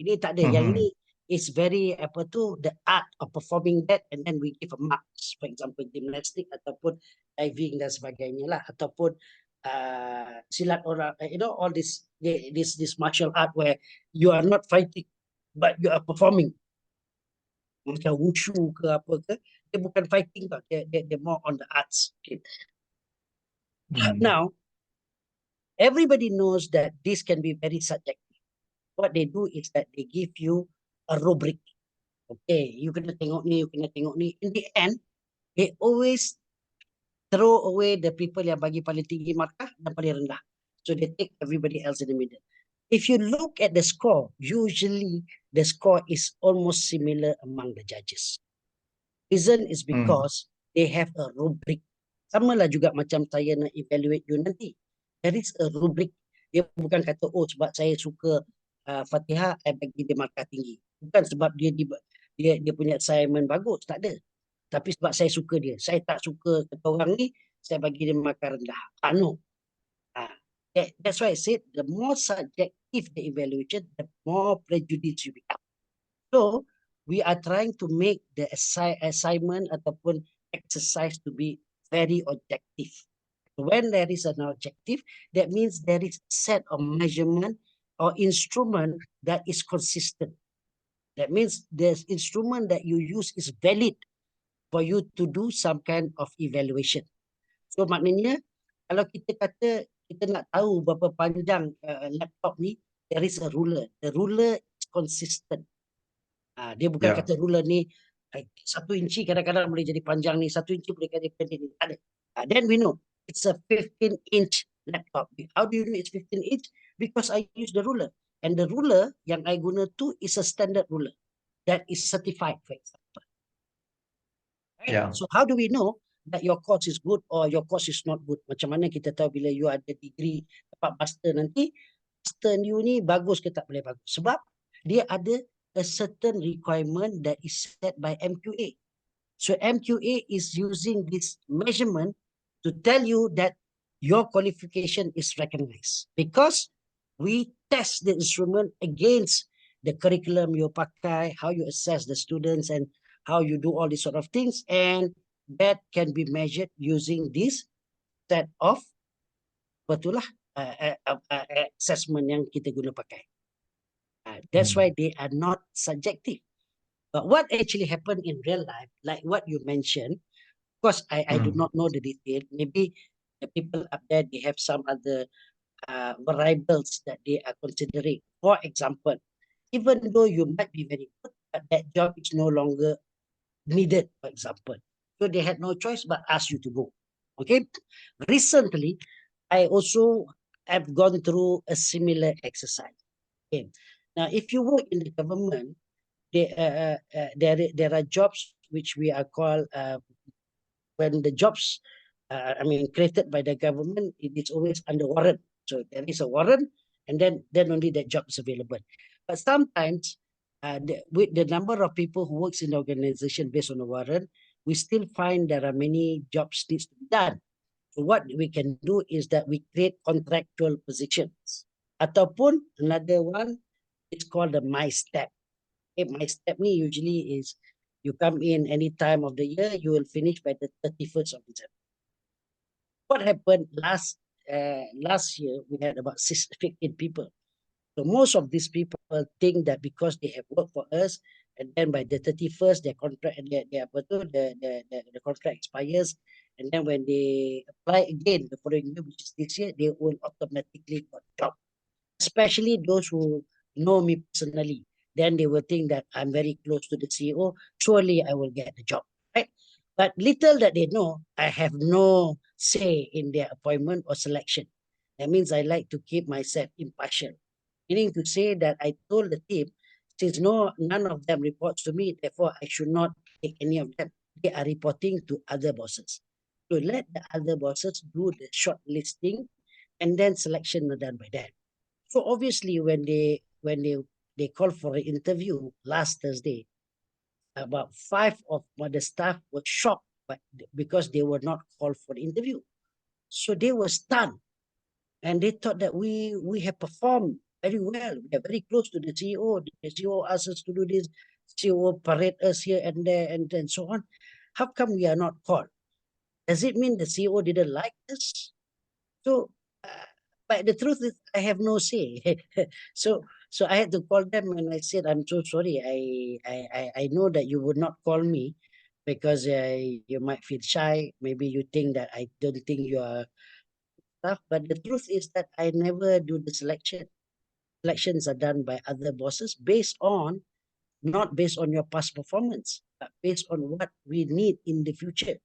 Ini tak ada. Yang ini is very the art of performing that, and then we give a marks. For example, gymnastic ataupun diving dan sebagainya lah, ataupun silat orang, all this martial art where you are not fighting but you are performing. Macam wushu ke apa ke, dia bukan fighting tau, dia more on the arts. Okay. Now, everybody knows that this can be very subjective. What they do is that they give you a rubric. Okay, you kena tengok ni, you kena tengok ni. In the end, they always throw away the people yang bagi paling tinggi markah dan paling rendah. So they take everybody else in the middle. If you look at the score, usually the score is almost similar among the judges. Reason is because they have a rubric. Sama lah juga macam saya nak evaluate you nanti. There is a rubric. Dia bukan kata, oh sebab saya suka Fatihah, saya bagi dia markah tinggi. Bukan sebab dia punya assignment bagus, tak ada. Tapi sebab saya suka dia. Saya tak suka kata orang ni, saya bagi dia markah rendah. No. That's why I said, the more subjective the evaluation, the more prejudice you become. So, we are trying to make the assignment ataupun exercise to be very objective. When there is an objective, that means there is a set of measurement or instrument that is consistent. That means the instrument that you use is valid for you to do some kind of evaluation. So maknanya, kalau kita kata kita nak tahu berapa panjang laptop ni, there is a ruler. The ruler is consistent. Dia bukan kata ruler ni 1 inci kadang-kadang boleh jadi panjang ni, 1 inci boleh jadi pendek ni. Tak ada. Then we know it's a 15-inch laptop. How do you know it's 15 inch? Because I use the ruler. And the ruler yang I guna tu is a standard ruler that is certified, for example. Yeah. So how do we know that your course is good or your course is not good? Macam mana kita tahu bila you ada degree dapat master nanti, master you ni bagus ke tak boleh bagus? Sebab dia ada a certain requirement that is set by MQA. So MQA is using this measurement to tell you that your qualification is recognized because we test the instrument against the curriculum you pakai, how you assess the students and how you do all these sort of things, and that can be measured using this set of betul lah assessment yang kita guna pakai. That's why they are not subjective. But what actually happened in real life, like what you mentioned, of course, I do not know the detail. Maybe the people up there, they have some other variables that they are considering. For example, even though you might be very good, but that job is no longer needed, for example. So they had no choice but ask you to go. Okay. Recently, I also have gone through a similar exercise. Okay. Now, if you work in the government, there are jobs which we are called when the jobs created by the government, it is always under warrant. So there is a warrant, and then only that job is available. But sometimes with the number of people who works in the organization based on a warrant, we still find there are many jobs needs to be done. So what we can do is that we create contractual positions. Ataupun another one is called the My Step. My step ni usually is you come in any time of the year, you will finish by the 31st of December. What happened last year, we had about 15 people. So most of these people think that because they have worked for us, and then by the 31st, their contract, the contract expires, and then when they apply again the following year, which is this year, they will automatically got a job. Especially those who know me personally, then they will think that I'm very close to the CEO. Surely I will get the job, right? But little that they know, I have no say in their appointment or selection. That means I like to keep myself impartial. Meaning to say that I told the team, since none of them reports to me, therefore I should not take any of them. They are reporting to other bosses. So let the other bosses do the shortlisting, and then selection are done by them. So obviously, when they called for an interview last Thursday, about 5 of the staff were shocked, but because they were not called for the interview, so they were stunned, and they thought that we have performed very well. We are very close to the CEO. The CEO asked us to do this. CEO parade us here and there, and so on. How come we are not called? Does it mean the CEO didn't like us? So. But the truth is, I have no say. So I had to call them and I said, I'm so sorry. I know that you would not call me because you might feel shy. Maybe you think that I don't think you are tough. But the truth is that I never do the selection. Selections are done by other bosses not based on your past performance, but based on what we need in the future.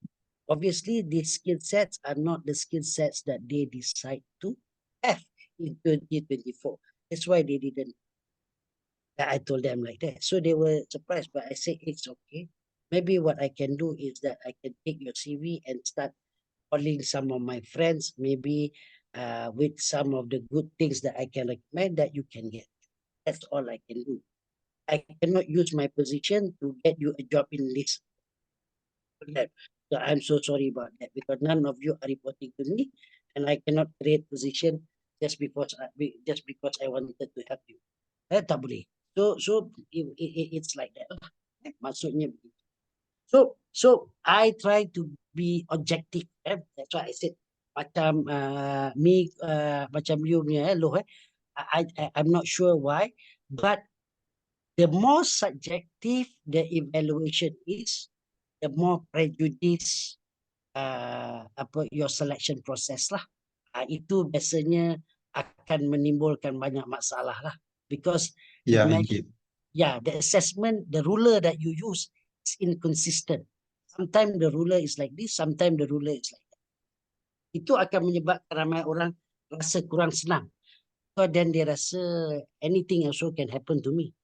Obviously, these skill sets are not the skill sets that they decide to have in 2024. That's why they didn't. I told them like that. So they were surprised, but I said, it's okay. Maybe what I can do is that I can take your CV and start calling some of my friends, maybe with some of the good things that I can recommend that you can get. That's all I can do. I cannot use my position to get you a job in this. So I'm so sorry about that because none of you are reporting to me, and I cannot create position just because I wanted to help you. Tak boleh. So it's like that. Maksudnya begitu. So I try to be objective. That's why I said macam macam you punya loh. I'm not sure why, but the more subjective the evaluation is, the more prejudice your selection process lah. Itu biasanya akan menimbulkan banyak masalah lah, because indeed. The assessment, the ruler that you use is inconsistent. Sometimes the ruler is like this, sometimes the ruler is like that. Itu akan menyebabkan ramai orang rasa kurang senang. So then dia rasa anything also can happen to me.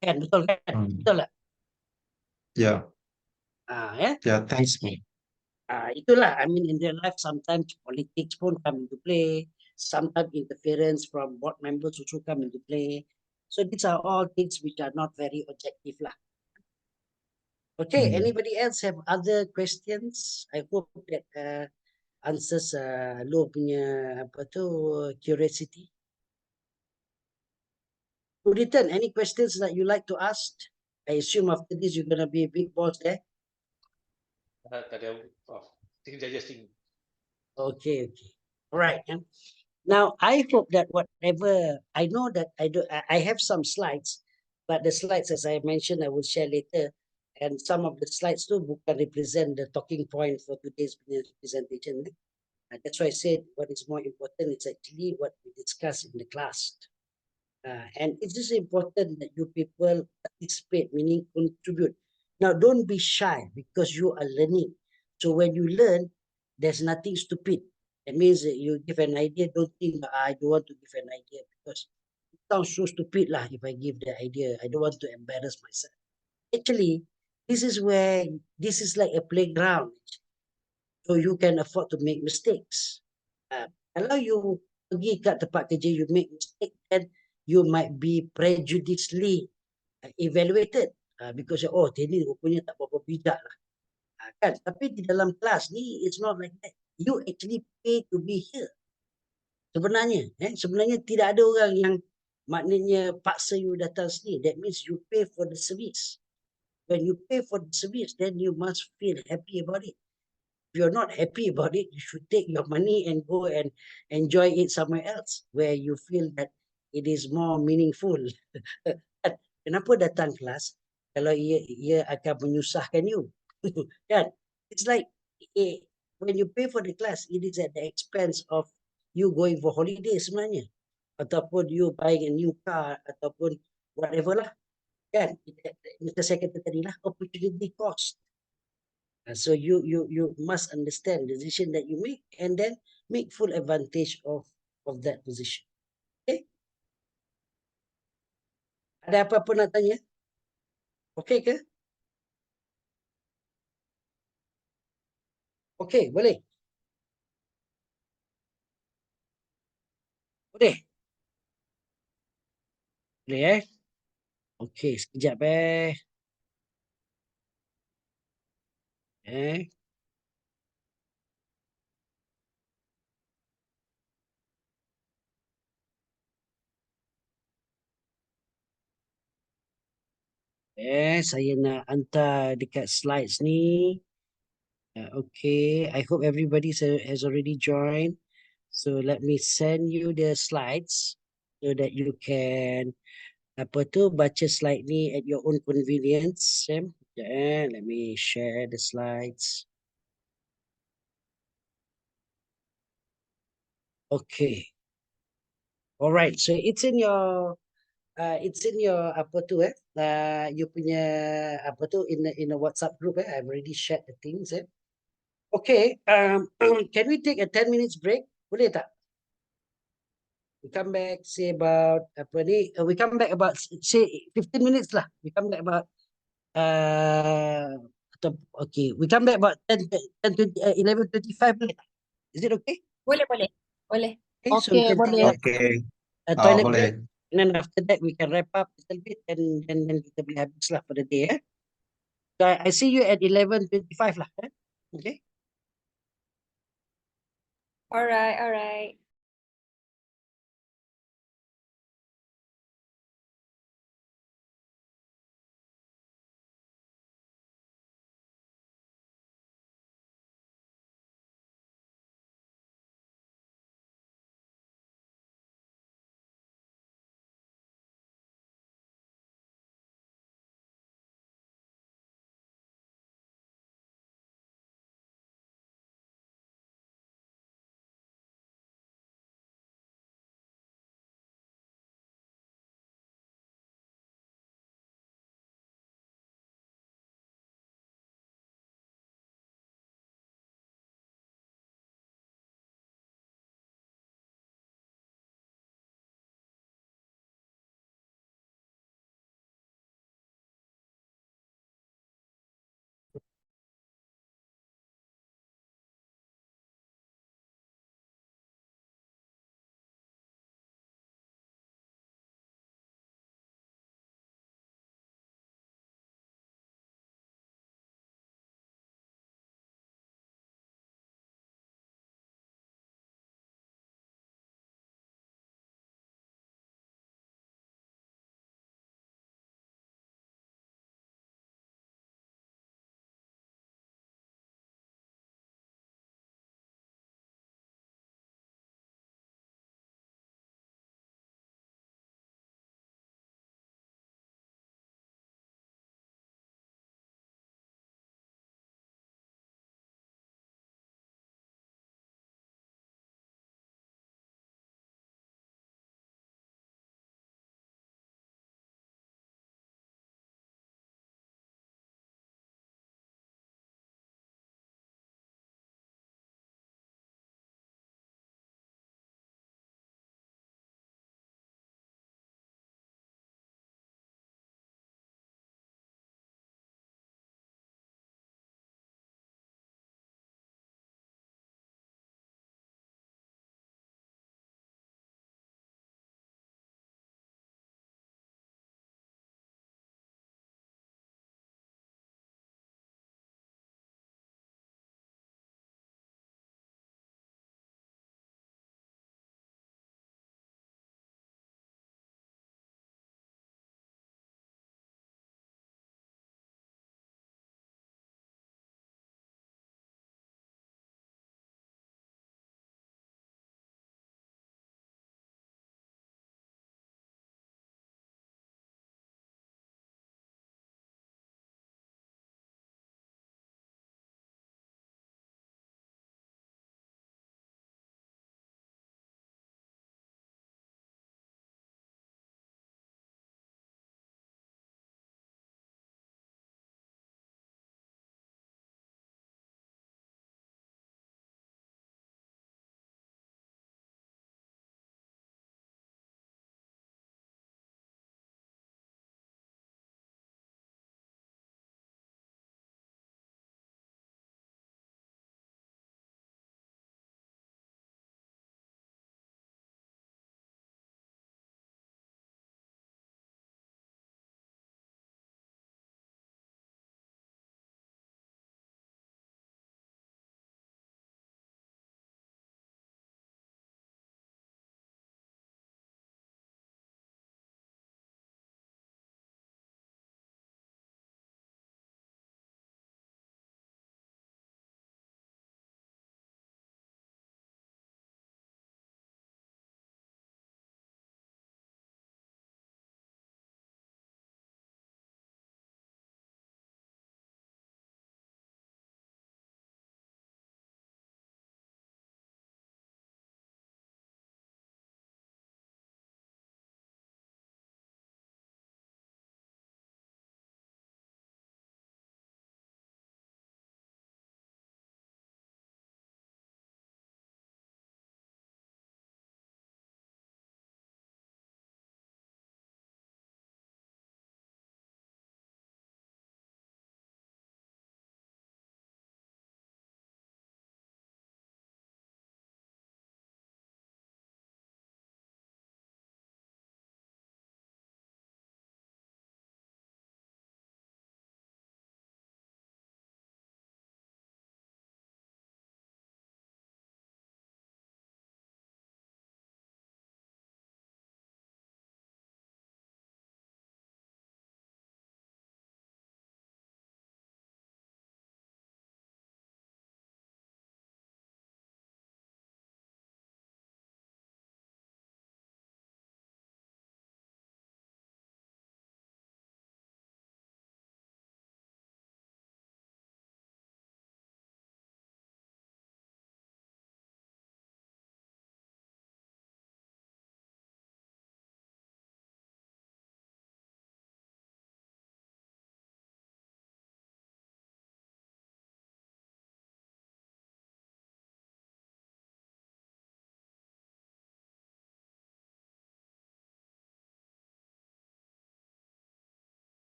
Kan, betul kan? Betul tak? Yeah. Ya. Yeah, thanks, me. Itulah, I mean, in real life, sometimes politics pun come into play, sometimes interference from board members also come into play. So these are all things which are not very objective lah. Okay, anybody else have other questions? I hope that answers lo punya apa tu curiosity. Puritan, any questions that you like to ask? I assume after this you're gonna be a big boss there. Tak ada. Oh, just think. Okay, okay. All right. Now I hope that whatever I know that I have some slides, but the slides, as I mentioned, I will share later. And some of the slides too can represent the talking point for today's presentation. That's why I said what is more important is actually what we discuss in the class. And it is important that you people participate, meaning contribute. Now, don't be shy because you are learning. So when you learn, there's nothing stupid. That means that you give an idea, don't think I don't want to give an idea because it sounds so stupid lah if I give the idea. I don't want to embarrass myself. Actually, this is like a playground. So you can afford to make mistakes. Kalau you pergi kat tempat kerja, you make mistake, then you might be prejudicially evaluated. Because, oh, dia ni rupanya tak berapa bijak lah. Kan? Tapi di dalam kelas ni, it's not like that. You actually pay to be here. Sebenarnya tidak ada orang yang maknanya paksa you datang sini. That means you pay for the service. When you pay for the service, then you must feel happy about it. If you're not happy about it, you should take your money and go and enjoy it somewhere else where you feel that it is more meaningful. Kenapa datang kelas kalau ia akan menyusahkan you? Kan? It's like when you pay for the class, it is at the expense of you going for holiday sebenarnya. Ataupun you buying a new car ataupun whatever lah. Kan? Macam saya kata tadi lah, opportunity cost. So you must understand the decision that you make and then make full advantage of that position. Okay? Ada apa-apa nak tanya? Okay ke? Okay, boleh. Boleh. Boleh Okay, sekejap saya nak hantar dekat slides ni. Okay, I hope everybody has already joined. So let me send you the slides so that you can baca slide ni at your own convenience. Let me share the slides. Okay. All right. So it's in your you punya in the WhatsApp group. I've already shared the things. Okay. Can we take a 10 minutes break? Boleh tak? We come back, say about we come back about say 15 minutes lah. We come back about okay. We come back about 11:25. Is it okay? Boleh. Okay, so we Okay, can boleh. Okay. a toilet Boleh. break, and then after that we can wrap up a little bit, and then kita boleh habis lah for the day. So I see you at 11:25 lah. Okay. Alright.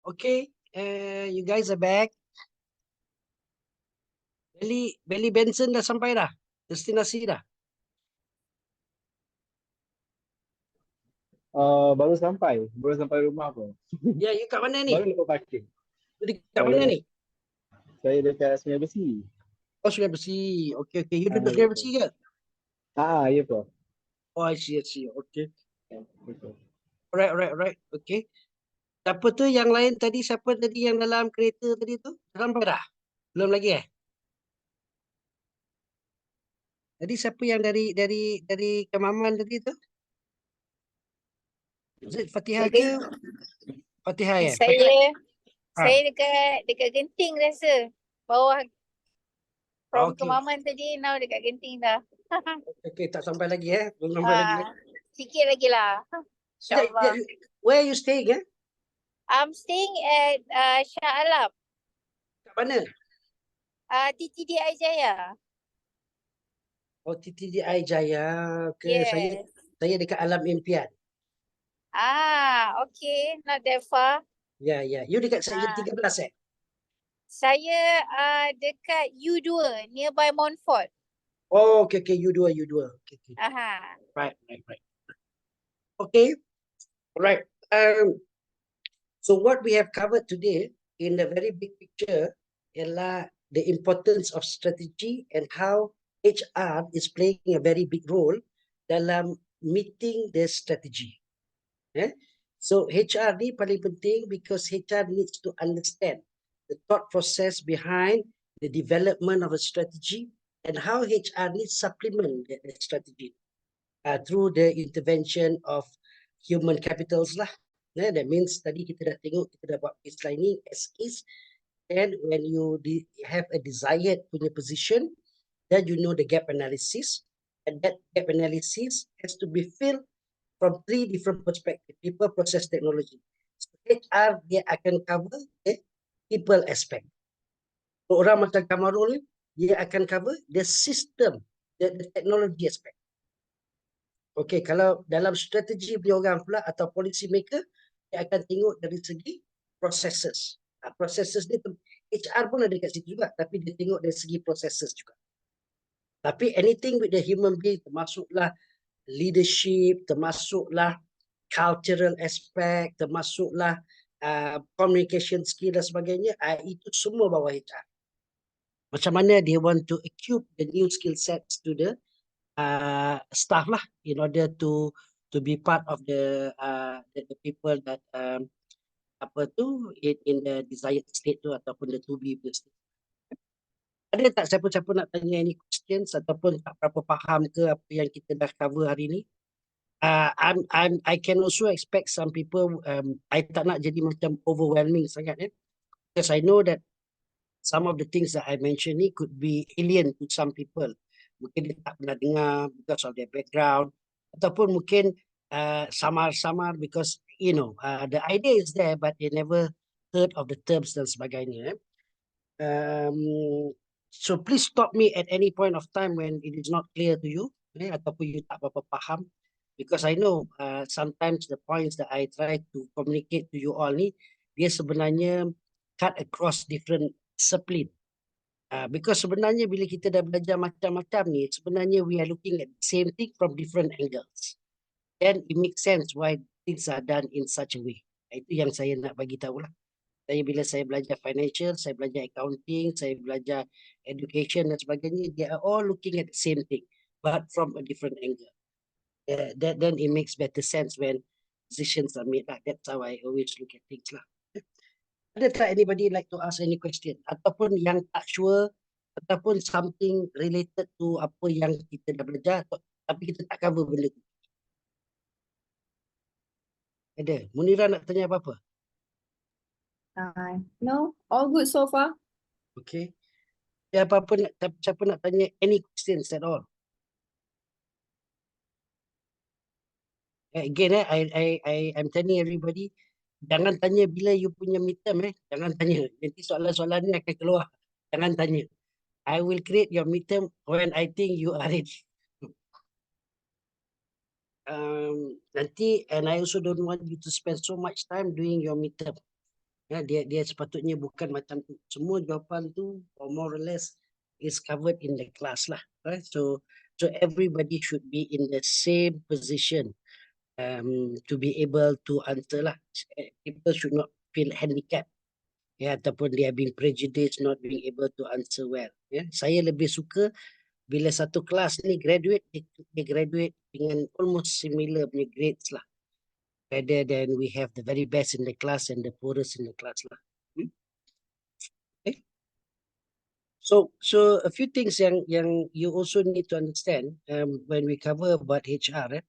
Okay, you guys are back. Belly Benson dah sampai dah? Destinasi dah? Baru sampai rumah pun. Ya, you kat mana ni? Baru lepas parking. You dekat mana ni? Saya dekat Sungai Besi. Oh, Sungai Besi. Okay, okay. You duduk Ah, Sungai ya, Besi ke? ya Prof. Oh, I see, I see. Okay. Betul. Alright. Okay. Siapa tu yang lain tadi? Siapa tadi yang dalam kereta tadi tu? Sampai dah? Belum lagi eh? Jadi siapa yang dari Kemaman tadi tu? Is it Fatihah ke? Fatihah ya? Saya dekat Genting rasa. Bawah from Okay. Kemaman tadi, now dekat Genting dah. Okay, tak sampai lagi eh? Belum sampai lagi. Sikit lagi lah. InsyaAllah. Where are you staying eh? I'm staying at Shah Alam, Kat mana? TTDI Jaya. Oh, TTDI Jaya. Okay, Yes. saya dekat Alam Impian. Okay. Not that far. Ya. You dekat Section 13 eh? Saya dekat U2, nearby Montfort. Oh, okay. U2. Okay. Right. Okay. Right. So what we have covered today in the very big picture ialah the importance of strategy and how HR is playing a very big role dalam meeting the strategy. So HR ni paling penting because HR needs to understand the thought process behind the development of a strategy and how HR needs supplement the strategy through the intervention of human capitals lah. That means tadi kita dah tengok, kita dah buat baselining as is, and when you have a desired punya position, then you know the gap analysis, and that gap analysis has to be filled from 3 different perspectives: people, process, technology. So HR dia akan cover the people aspect. So, orang macam Kamarul ni, dia akan cover the system, the technology aspect. Okay, kalau dalam strategi punya orang pula atau policy maker, dia akan tengok dari segi processes. Processes ni HR pun ada kat situ juga, tapi dia tengok dari segi processes juga. Tapi anything with the human being, termasuklah leadership, termasuklah cultural aspect, termasuklah communication skill dan sebagainya, itu semua bawah HR. Macam mana dia want to equip the new skill sets to the staff lah, in order to be part of the people that in the desired state tu ataupun the to be state. Ada tak siapa-siapa nak tanya any questions ataupun tak berapa faham ke apa yang kita dah cover hari ni? I can also expect some people, I tak nak jadi macam overwhelming sangat because I know that some of the things that I mentioned ni could be alien to some people. Mungkin dia tak pernah dengar because of their background, ataupun mungkin samar-samar because the idea is there but they never heard of the terms dan sebagainya. So please stop me at any point of time when it is not clear to you, ataupun you tak apa-apa faham, because I know sometimes the points that I try to communicate to you all ni, dia sebenarnya cut across different discipline. Because sebenarnya bila kita dah belajar macam-macam ni, sebenarnya we are looking at the same thing from different angles. Then it makes sense why things are done in such a way. Itu yang saya nak bagi tahu lah. Bila saya belajar financial, saya belajar accounting, saya belajar education dan sebagainya, they are all looking at the same thing, but from a different angle. Then it makes better sense when decisions are made lah. That's how I always look at things lah. Ada tak anybody like to ask any question? Ataupun yang tak sure, ataupun something related to apa yang kita dah belajar, tapi kita tak cover benda tu. Ada? Munira nak tanya apa-apa? No, all good so far. Okay. Siapa nak tanya any questions at all? Again, I'm telling everybody, jangan tanya bila you punya midterm, jangan tanya. Nanti soalan-soalan ni akan keluar. Jangan tanya. I will create your midterm when I think you are ready. Nanti, and I also don't want you to spend so much time doing your midterm. Ya, dia sepatutnya bukan macam tu. Semua jawapan tu more or less is covered in the class lah. Right? So everybody should be in the same position to be able to answer lah. People should not feel handicapped. Ya, ataupun they are being prejudiced, not being able to answer well. Ya, saya lebih suka bila satu kelas ni graduate, dia graduate dengan almost similar punya grades lah. Rather than we have the very best in the class and the poorest in the class lah. Okay. So a few things yang you also need to understand when we cover about HR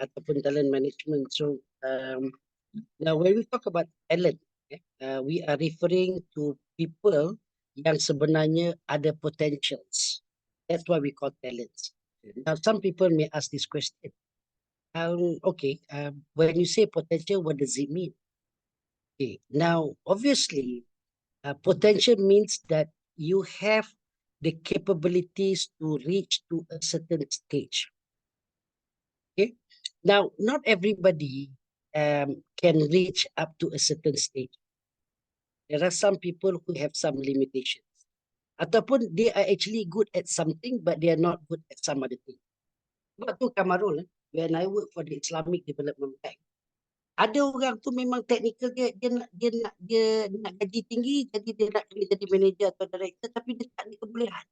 ataupun talent management. So now when we talk about talent, we are referring to people yang sebenarnya ada potentials. That's why we call talents. Now some people may ask this question. When you say potential, what does it mean? Okay. Now obviously, potential means that you have the capabilities to reach to a certain stage. Okay. Now, not everybody can reach up to a certain stage. There are some people who have some limitations. Ataupun they are actually good at something, but they are not good at some other thing. Sebab tu Kamarul, when I work for the Islamic Development Bank, ada orang tu memang technical dia nak gaji tinggi, jadi dia nak kena jadi manager atau director, tapi dia tak ada kebolehan.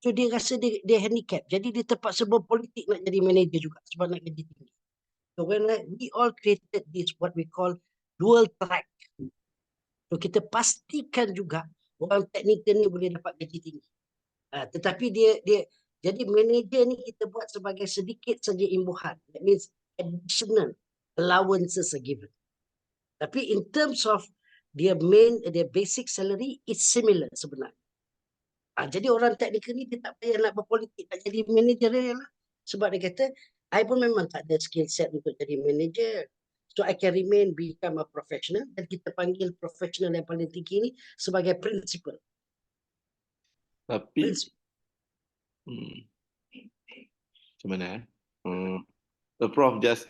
So dia rasa dia handicap. Jadi dia terpaksa berpolitik nak jadi manager juga sebab nak gaji tinggi. So when we all created this what we call dual track. So kita pastikan juga orang technical ni boleh dapat gaji tinggi. Tetapi dia jadi manager ni kita buat sebagai sedikit saja imbuhan. That means additional allowances are given. Tapi in terms of their basic salary, it's similar sebenarnya. Jadi orang teknikal ni dia tak payah nak berpolitik, nak jadi manager dia lah. Sebab dia kata, I pun memang tak ada skill set untuk jadi manager. So I can become a professional, dan kita panggil professional yang paling tinggi ni sebagai principal. Tapi, macam mana? The Prof just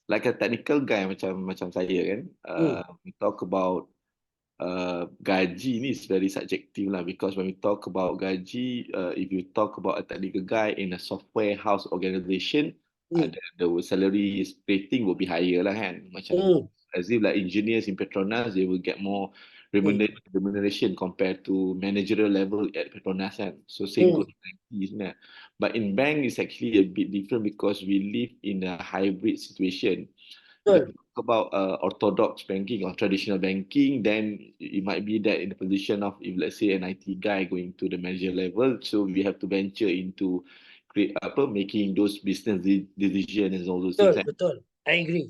like a technical guy macam saya kan. We talk about gaji ni is very subjective lah, because when we talk about gaji, if you talk about a technical guy in a software house organization, the salary rating will be higher lah kan. Macam as if like engineers in Petronas, they will get more remuneration compared to managerial level at Petronas kan. So same goes like this. But in bank is actually a bit different because we live in a hybrid situation. If you talk about orthodox banking or traditional banking, then it might be that in the position of, if let's say an IT guy going to the manager level, so we have to venture into making those business decisions and all those things. Betul. I agree.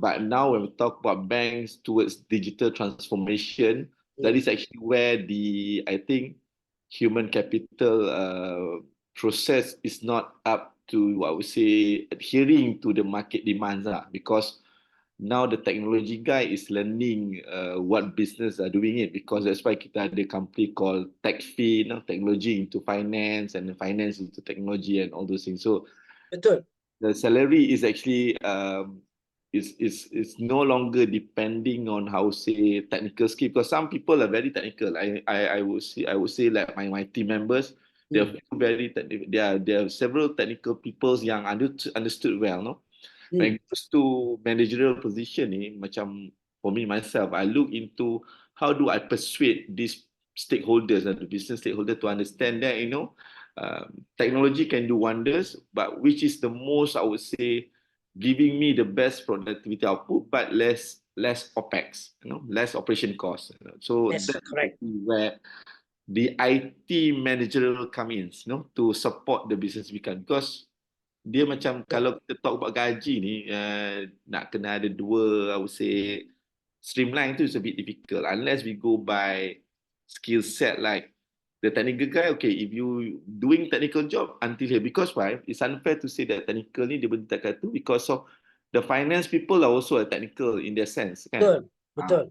But now when we talk about banks towards digital transformation, that is actually where I think human capital process is not up to, I would say, adhering to the market demands, because now the technology guy is learning what business are doing it, because that's why kita ada company called TechFin, technology into finance, and finance into technology and all those things. So betul. The salary is actually is no longer depending on how say technical skill, because some people are very technical. I would say like my team members, they are very technical. There are several technical people yang understood well, no. When it comes to managerial position ni, macam for me myself, I look into how do I persuade these stakeholders and the business stakeholder to understand that technology can do wonders, but which is the most, I would say, giving me the best productivity output, but less OPEX, less operation cost. So that's correct. Where the IT managerial come in, to support the business weekend, because dia macam kalau kita talk about gaji ni, nak kena ada dua, I would say, streamline tu is a bit difficult unless we go by skill set. Like the technical guy, okay, if you doing technical job until here, because why? It's unfair to say that technical ni dia berdekat tu, because of the finance people are also a technical in their sense, kan? Betul.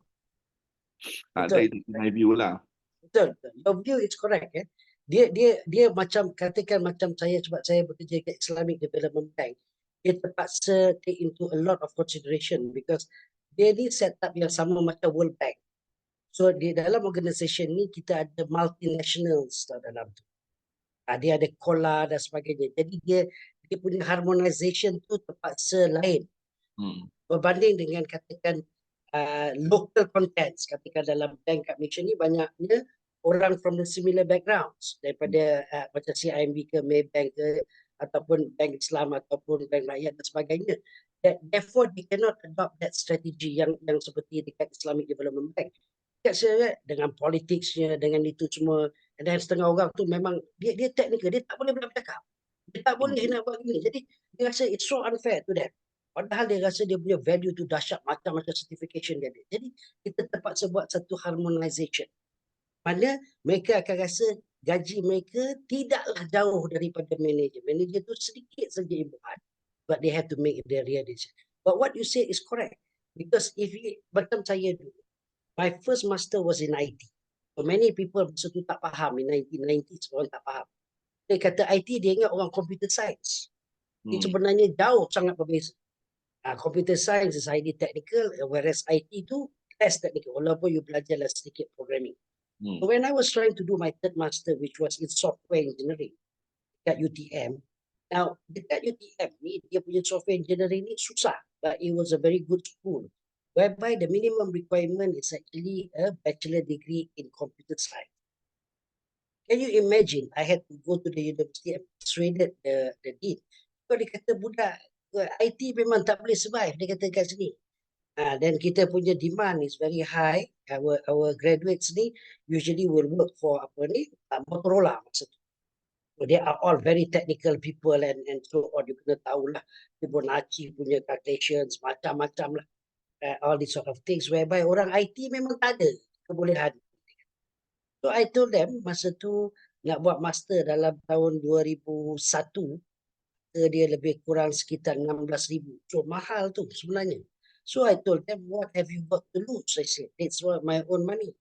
That is my view lah. Betul. Your view is correct. Dia macam, katakan macam saya, sebab saya bekerja kat Islamic Development Bank. dia terpaksa take into a lot of consideration because dia ni set up yang sama macam World Bank. So di dalam organisation ni kita ada multinationals dalam tu. Dia ada COLA dan sebagainya. Jadi dia punya harmonization tu terpaksa lain. Berbanding dengan katakan local contents. Katakan dalam bank kat Malaysia ni banyaknya orang from the similar backgrounds. Daripada macam CIMB ke Maybank ke ataupun bank Islam ataupun bank rakyat dan sebagainya. Therefore they cannot adopt that strategy yang seperti dekat Islamic Development Bank. Dengan politicsnya, dengan itu semua, dan setengah orang tu memang dia technical, dia tak boleh bercakap, dia tak boleh nak buat gini, jadi dia rasa it's so unfair to them, padahal dia rasa dia punya value tu dahsyat, macam-macam certification dia ada. Jadi kita terpaksa buat satu harmonization, mana mereka akan rasa gaji mereka tidaklah jauh daripada manager tu sedikit saja imbuhan, but they have to make their realization. But what you say is correct, because if macam saya dulu, my first master was in IT. So many people masa tu tak faham, in 1990s orang tak faham. Dia kata IT, dia ingat orang computer science. Ini sebenarnya jauh sangat berbeza. Computer science is highly technical, whereas IT tu less technical, walaupun you belajarlah sedikit programming. So when I was trying to do my third master, which was in software engineering, dekat UTM, now dekat UTM ni, dia punya software engineering ni susah, but it was a very good school, whereby the minimum requirement is actually a bachelor degree in computer science. Can you imagine? I had to go to the university and persuaded the dean. So dia kata budak IT memang tak boleh survive, dia kata kat sini. Dan kita punya demand is very high. Our graduates ni usually will work for Motorola masa tu. So they are all very technical people and so on. You kena tahulah Fibonacci punya calculations, macam-macam lah. All these sort of things whereby orang IT memang tak ada kebolehan. So I told them masa tu nak buat master dalam tahun 2001, dia lebih kurang sekitar 16,000. So mahal tu sebenarnya. So I told them, what have you got to lose? I said, it's my own money.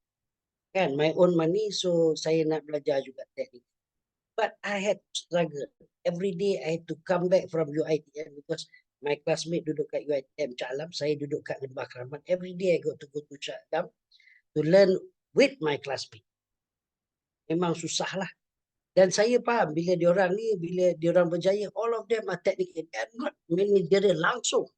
Kan, my own money, so saya nak belajar juga teknik. But I had to struggle. Every day I had to come back from UiTM because my classmate duduk kat UiTM Shah Alam, saya duduk kat Lembah Keramat. Every day I got to go to Shah Alam to learn with my classmate. Memang susah lah. Dan saya faham bila diorang berjaya, all of them are technical. They are not managerial langsung.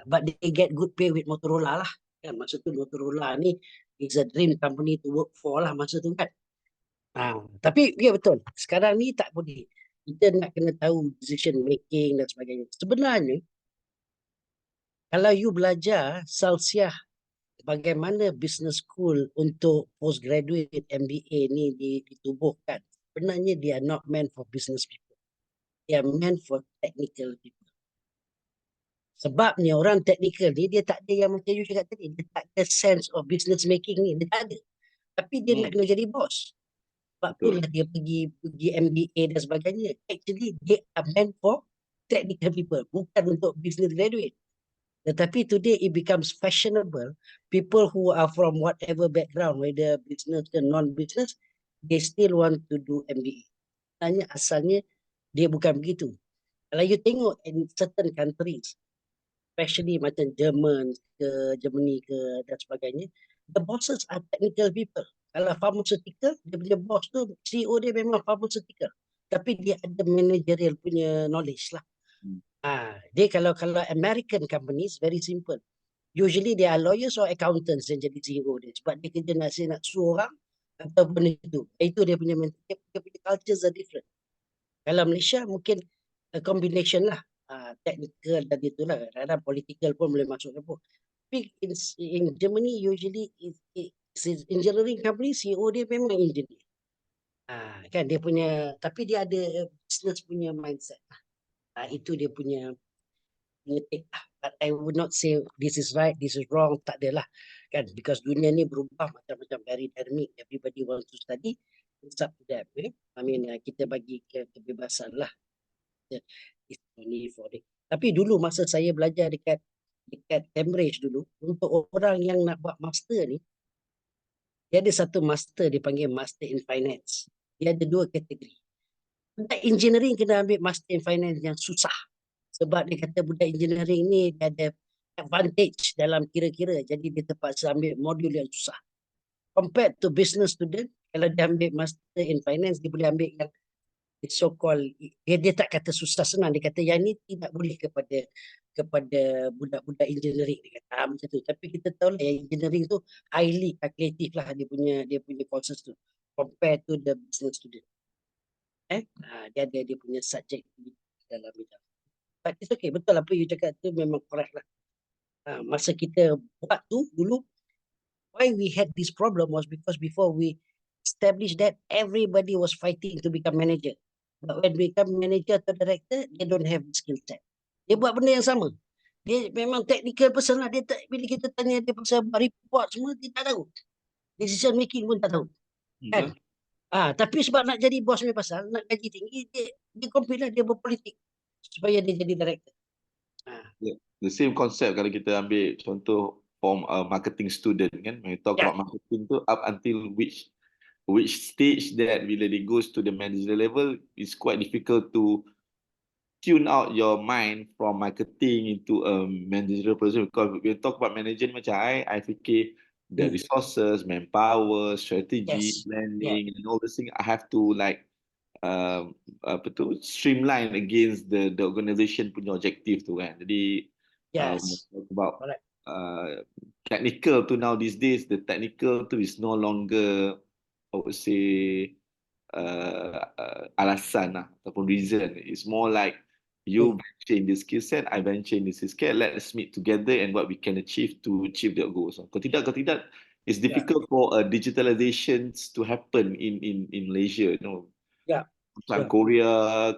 But they get good pay with Motorola lah. Kan, masa tu Motorola ni is a dream company to work for lah masa tu kan. Tapi ya betul. Sekarang ni tak boleh. Kita nak kena tahu decision making dan sebagainya. Sebenarnya, kalau you belajar Salsiah bagaimana business school untuk postgraduate MBA ni ditubuhkan, sebenarnya they are not meant for business people. They are meant for technical people. Sebabnya orang technical ni dia tak ada yang macam you cakap tadi, dia tak ada sense of business making ni, dia tak ada. Tapi dia nak kena jadi bos. Sebab itulah dia pergi MBA dan sebagainya. Actually they are meant for technical people, bukan untuk business graduate. Tetapi today it becomes fashionable. People who are from whatever background, whether business or non-business, they still want to do MBA. Sebenarnya asalnya dia bukan begitu. Kalau you tengok in certain countries, especially macam Germany ke dan sebagainya, the bosses are technical people. Kalau pharmaceutical, dia punya boss tu, CEO dia memang pharmaceutical. Tapi dia ada managerial punya knowledge lah. Dia kalau American companies, very simple. Usually they are lawyers or accountants yang jadi CEO dia. Sebab dia kerja nak suruh orang ataupun itu. Itu dia punya cultures are different. Kalau Malaysia mungkin a combination lah. Technical dan itulah. Kadang-kadang political pun boleh masuk ke pun. Tapi in Germany usually engineering company, CEO dia memang engineer. Kan dia punya, tapi dia ada business punya mindset. Itu dia punya take lah. But I would not say this is right, this is wrong, tak adalah. Kan, because dunia ni berubah macam-macam, very dynamic. Everybody wants to study, it's up to them. I mean, kita bagi kebebasan lah. It's only for it. Tapi dulu masa saya belajar dekat Cambridge dulu, untuk orang yang nak buat master ni, dia ada satu master dipanggil Master in Finance. Dia ada 2 kategori. Untuk engineering kena ambil Master in Finance yang susah. Sebab dia kata budak engineering ni dia ada advantage dalam kira-kira. Jadi dia terpaksa ambil modul yang susah. Compared to business student, kalau dia ambil master in finance, dia boleh ambil yang so called, dia tak kata susah senang, dia kata yang ni tidak boleh kepada budak-budak engineering, dia kata macam tu. Tapi kita tahu lah yang engineering tu highly calculative lah dia punya courses tu compared to the business student. Dia ada dia punya subjek dalam bidang. But it's okay, betul apa you cakap tu memang correct lah. Masa kita buat tu dulu, why we had this problem was because before we established that, everybody was fighting to become manager. But when become manager atau director, they don't have the skill set. Dia buat benda yang sama. Dia memang technical person lah. Dia tak, bila kita tanya dia pasal buat report semua, dia tak tahu. Decision making pun tak tahu. Kan? Tapi sebab nak jadi bos punya pasal, nak gaji tinggi, dia compete lah, dia berpolitik supaya dia jadi director. The same concept kalau kita ambil contoh from a marketing student kan, when you talk about marketing tu up until which stage that bila they goes to the managerial level, it's quite difficult to tune out your mind from marketing into a managerial position, because when you talk about management macam I fikir the resources, manpower, strategy, planning, and all these things I have to like streamline against the organization punya objective tu kan. Jadi talk about technical tu now these days, the technical tu is no longer, I would say, alasan lah, ataupun reason. It's more like you venture in this skill set, I venture in this skill set, let's meet together and what we can achieve to achieve that goals. Kalau tidak, it's difficult for digitalization to happen in Malaysia, you know. Korea,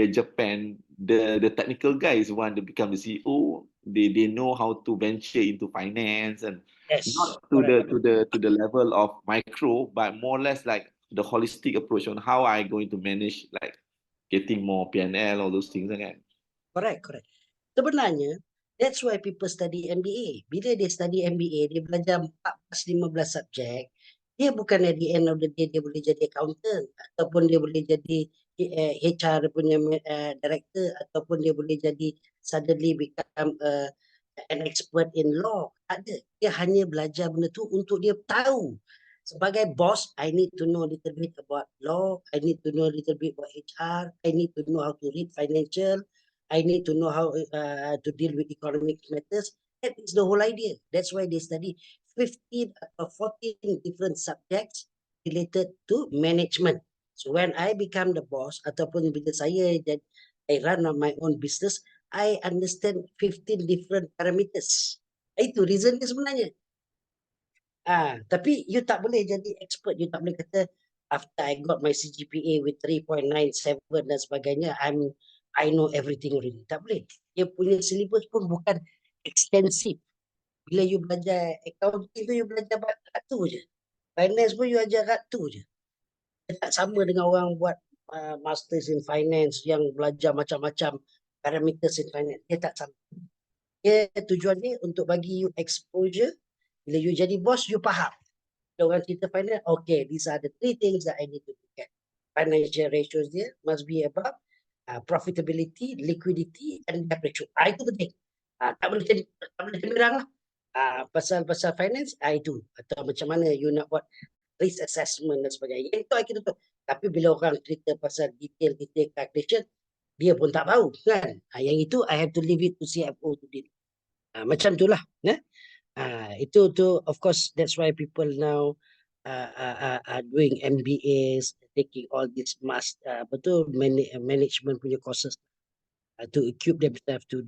Japan, the technical guys want to become the CEO. They know how to venture into finance and not to the level of micro, but more or less like the holistic approach on how I going to manage like getting more PNL, all those things again. Correct. Sebenarnya, that's why people study MBA. Bila dia study MBA, dia belajar 14-15 subjek. Dia bukan at the end of the day dia boleh jadi accountant, ataupun dia boleh jadi HR punya director, ataupun dia boleh jadi suddenly become an expert in law. Ada. Dia hanya belajar benda tu untuk dia tahu. Sebagai boss, I need to know a little bit about law. I need to know a little bit about HR. I need to know how to read financial. I need to know how to deal with economic matters. That is the whole idea. That's why they study 15 or 14 different subjects related to management. So when I become the boss, ataupun bila I run on my own business, I understand 15 different parameters. Itu reason dia sebenarnya. Tapi you tak boleh jadi expert. You tak boleh kata after I got my CGPA with 3.97 dan sebagainya, I know everything already. Tak boleh. Dia punya syllabus pun bukan extensive. Bila you belajar accounting tu, you belajar kat tu je. Finance pun you ajar kat tu je. Dia tak sama dengan orang buat masters in finance yang belajar macam-macam parameters in finance. Dia tak sama. Dia tujuannya untuk bagi you exposure. Bila you jadi bos, you faham. Bila orang cerita finance, okay, these are the 3 things that I need to look at. Financial ratios dia must be above profitability, liquidity, and debt ratio. Itu penting. Tak boleh cemerlang lah. Pasal finance, itu. Atau macam mana you nak buat risk assessment dan sebagainya. Itu kita tahu. Tapi bila orang cerita pasal detail calculation, dia pun tak tahu kan. Yang itu, I have to leave it to CFO to deal. Macam itulah. Itu of course, that's why people now are doing MBAs, taking all this management punya courses to equip themselves to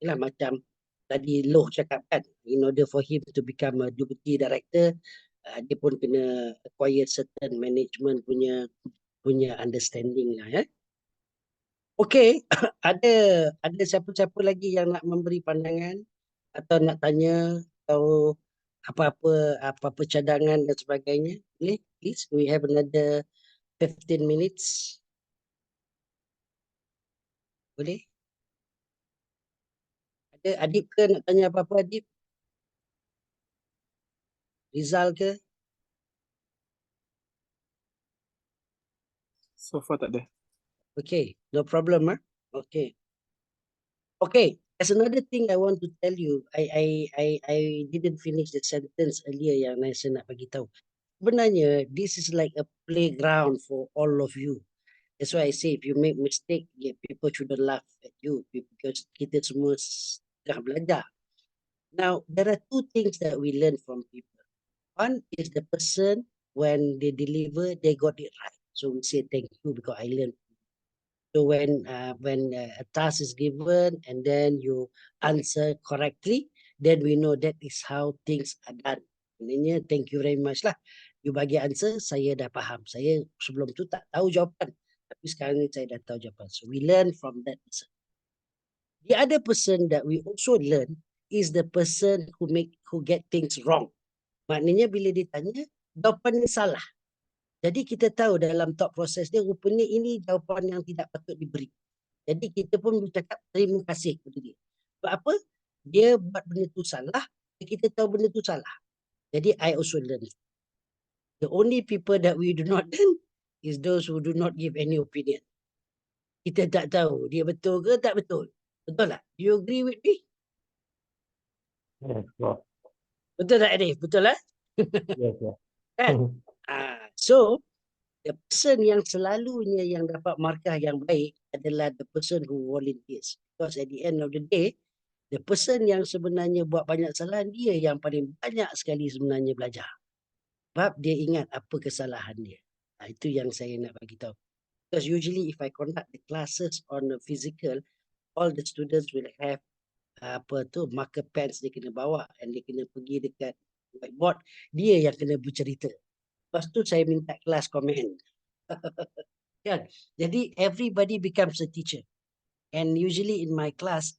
lah macam tadi Loh cakap kan, in order for him to become a deputy director, dia pun kena acquire certain management punya understanding lah. Okay, ada siapa-siapa lagi yang nak memberi pandangan atau nak tanya atau apa-apa cadangan dan sebagainya? Boleh, please. We have another 15 minutes. Boleh? Ada Adib ke nak tanya apa-apa, Adib? Rizal ke? So far tak ada. Okay, no problem. Okay. Okay, there's another thing I want to tell you. I didn't finish the sentence earlier yang saya nak bagi tahu. Sebenarnya, this is like a playground for all of you. That's why I say if you make mistake, yeah, people shouldn't laugh at you because kita semua sedang belajar. Now, there are two things that we learn from people. One is the person when they deliver, they got it right. So we say thank you because I learned. So when a task is given and then you answer correctly, then we know that is how things are done. Maknanya thank you very much lah. You bagi answer, saya dah faham. Saya sebelum tu tak tahu jawapan. Tapi sekarang ni saya dah tahu jawapan. So we learn from that person. The other person that we also learn is the person who get things wrong. Maknanya bila ditanya, jawapan ni salah. Jadi kita tahu dalam thought process dia rupanya ini jawapan yang tidak patut diberi. Jadi kita pun bercakap terima kasih kepada dia. Sebab apa? Dia buat benda tu salah, kita tahu benda tu salah. Jadi I also learn. The only people that we do not learn is those who do not give any opinion. Kita tak tahu dia betul ke tak betul. Betul tak? Do you agree with me? Yes, Prof. Betul tak, Arif? Betul lah? Yes, Prof. Kan? So, the person yang selalunya yang dapat markah yang baik adalah the person who volunteers. Because at the end of the day, the person yang sebenarnya buat banyak kesalahan, dia yang paling banyak sekali sebenarnya belajar. Sebab dia ingat apa kesalahan dia. Itu yang saya nak bagi tahu. Because usually if I conduct the classes on the physical, all the students will have marker pens dia kena bawa and dia kena pergi dekat whiteboard. Dia yang kena bercerita. Lepas tu saya minta kelas komen. Kan? Jadi everybody becomes a teacher. And usually in my class,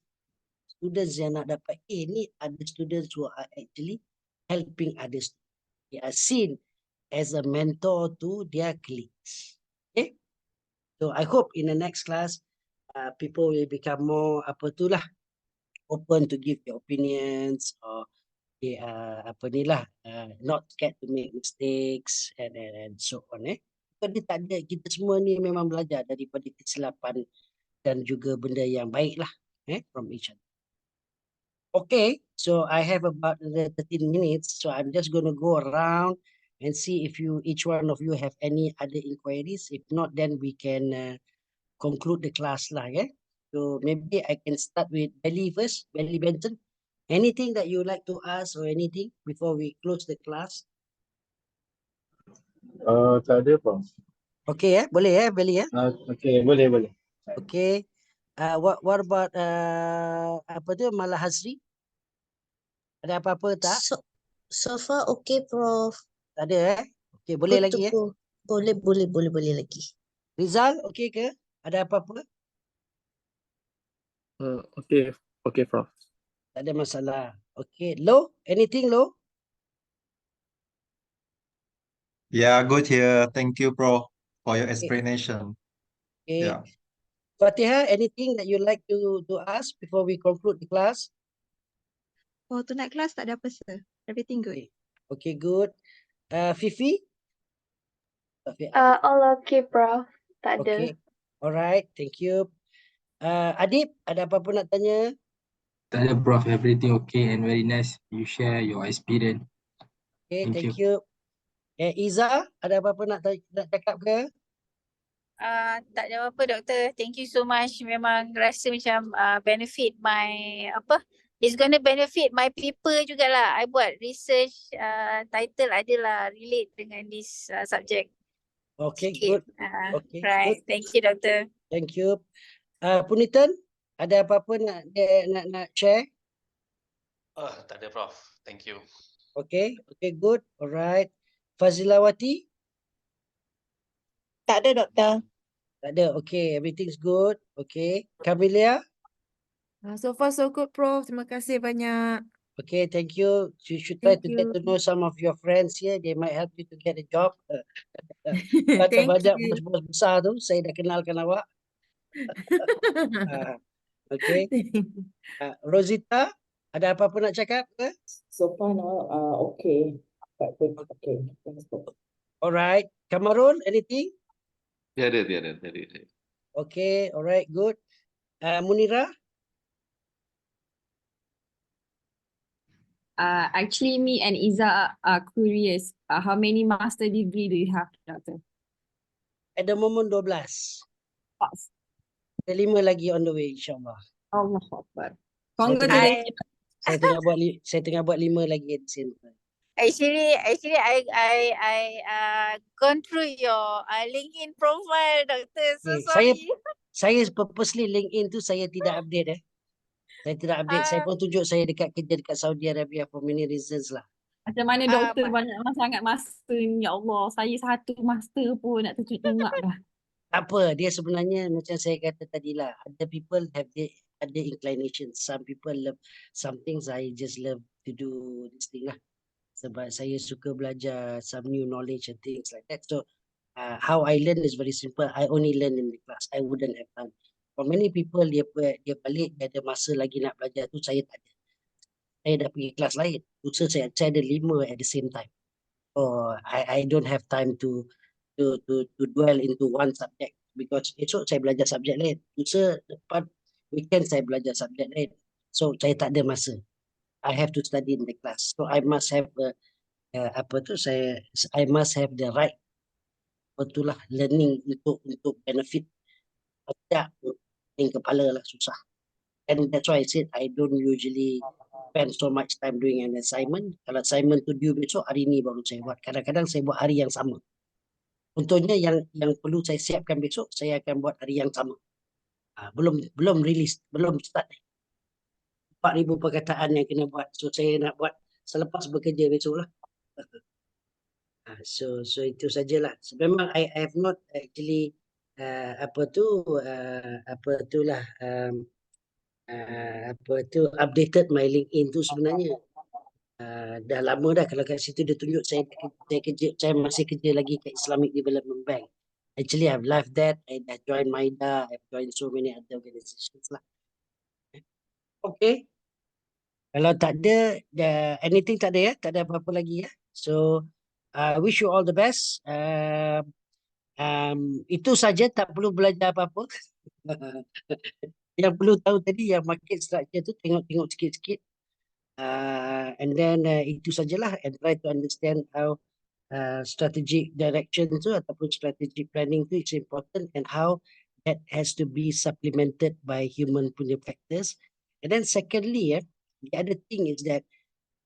students yang nak dapat A ni ada students who are actually helping others. They are seen as a mentor to their colleagues. Okay? So I hope in the next class, people will become more open to give their opinions or they are not scared to make mistakes and so on. Because dia tak ada, kita semua ni memang belajar daripada kesilapan dan juga benda yang baik lah from each other. Okay, so I have about 13 minutes, so I'm just going to go around and see if each one of you have any other inquiries. If not, then we can conclude the class lah. So maybe I can start with Belly first, Belly Benson. Anything that you like to ask or anything before we close the class? Tak ada, Prof. Okay, boleh Belly Okay, boleh. Okay. What about Malah Hasri? Ada apa-apa tak? So far okay, Prof. Tak ada Okay, boleh Good lagi to go. Boleh lagi. Rizal, okay ke? Ada apa-apa? Okay, Prof. Tak ada masalah. Okay, Lo? Anything, Lo? Yeah, good here. Thank you, Bro, for your explanation. Okay. Yeah. Fatihah, anything that you like to ask before we conclude the class? Oh, tonight class tak ada apa, sir. Everything good. Okay, good. Fifi? All okay, Prof. Tak ada. Okay. Alright, thank you. Adib, ada apa-apa nak tanya? Tak ada, Prof. Everything okay and very nice. You share your experience. Okay, thank you. Iza, ada apa-apa nak cakap ke? Tak ada apa, doktor. Thank you so much. Memang rasa macam benefit it's gonna benefit my paper jugalah. I buat research title adalah relate dengan this subject. Okay, sikit. good. Okay, Right. good. Thank you, doktor. Thank you. Punitan, ada apa-apa nak share? Tak ada, Prof. Thank you. Okay, good. Alright. Fazilawati? Tak ada, doktor. Tak ada. Okay, everything's good. Okay. Kamilia? So far so good, Prof. Terima kasih banyak. Okay, thank you. You should try Thank to get you. to know some of your friends here. They might help you to get a job. Thank Banyak you. bos-bos besar tu, saya dah kenalkan awak. Okay. Rosita, ada apa-apa nak cakap ke? So far no, okay. Quite good. Okay. Thanks, Prof. Alright. Kamarul, anything? Tiada. Okay, alright, good. Munira? Actually, me and Iza are curious. How many master degree do you have, Doctor? At the moment 12. Pass. Ada 5 lagi on the way, insyaAllah. Allah Akbar. Saya tengah, Congratulations. saya tengah buat 5 lagi at the same time. Actually, I gone through your LinkedIn profile, Doctor. So Okay, sorry. saya purposely LinkedIn tu saya tidak update. Saya tidak update. Saya pun tunjuk saya dekat kerja dekat Saudi Arabia for many reasons lah. Macam mana doktor banyak sangat master ni, ya Allah. Saya satu master pun nak tercungak dah. Tak apa, dia sebenarnya macam saya kata tadi lah. Other people have other inclinations. Some people love some things. I just love to do this thing lah. Sebab saya suka belajar some new knowledge and things like that. So how I learn is very simple. I only learn in the class. I wouldn't have time. For many people, dia balik, dia ada masa lagi nak belajar tu, saya tak ada. Saya dah pergi kelas lain. Usaha saya ada 5 at the same time. Oh, I don't have time to dwell into one subject because esok saya belajar subjek lain. Usaha depan weekend saya belajar subjek lain. So saya tak ada masa. I have to study in the class. So I must have I must have the right betul lah learning untuk benefit. Tak in kepala lah susah. And that's why I said I don't usually spend so much time doing an assignment. Kalau assignment tu due besok, hari ni baru saya buat. Kadang-kadang saya buat hari yang sama. Contohnya yang perlu saya siapkan besok, saya akan buat hari yang sama. Belum release, belum start. 4,000 perkataan yang kena buat. So saya nak buat selepas bekerja besok lah. So itu sajalah. Memang I have not actually updated my LinkedIn tu sebenarnya. Dah lama dah kalau kat situ dia tunjuk saya masih kerja lagi kat Islamic Development Bank. Actually I've left that. I joined MIDA, I've joined so many other organizations lah. Okay. Kalau tak ada anything tak ada ya, tak ada apa-apa lagi ya. So I wish you all the best. Itu saja, tak perlu belajar apa-apa. Yang perlu tahu tadi yang market structure tu tengok-tengok sikit-sikit. And then itu sajalah, and try to understand how strategic direction tu ataupun strategic planning tu is important and how that has to be supplemented by human punya factors. And then secondly, the other thing is that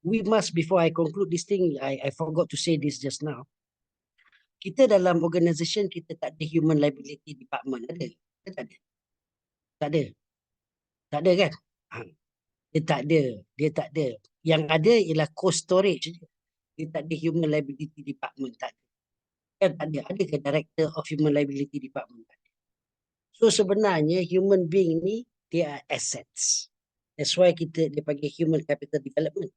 we must, before I conclude this thing, I forgot to say this just now. Kita dalam organisation kita tak ada human liability department, ada? Tak ada. Tak ada. Tak ada kan? Dia tak ada. Yang ada ialah cold storage. Dia tak ada human liability department, tak ada. Kan tak ada. Ada ke director of human liability department? Tak ada. So sebenarnya human being ni dia are assets. That's why dia panggil human capital development.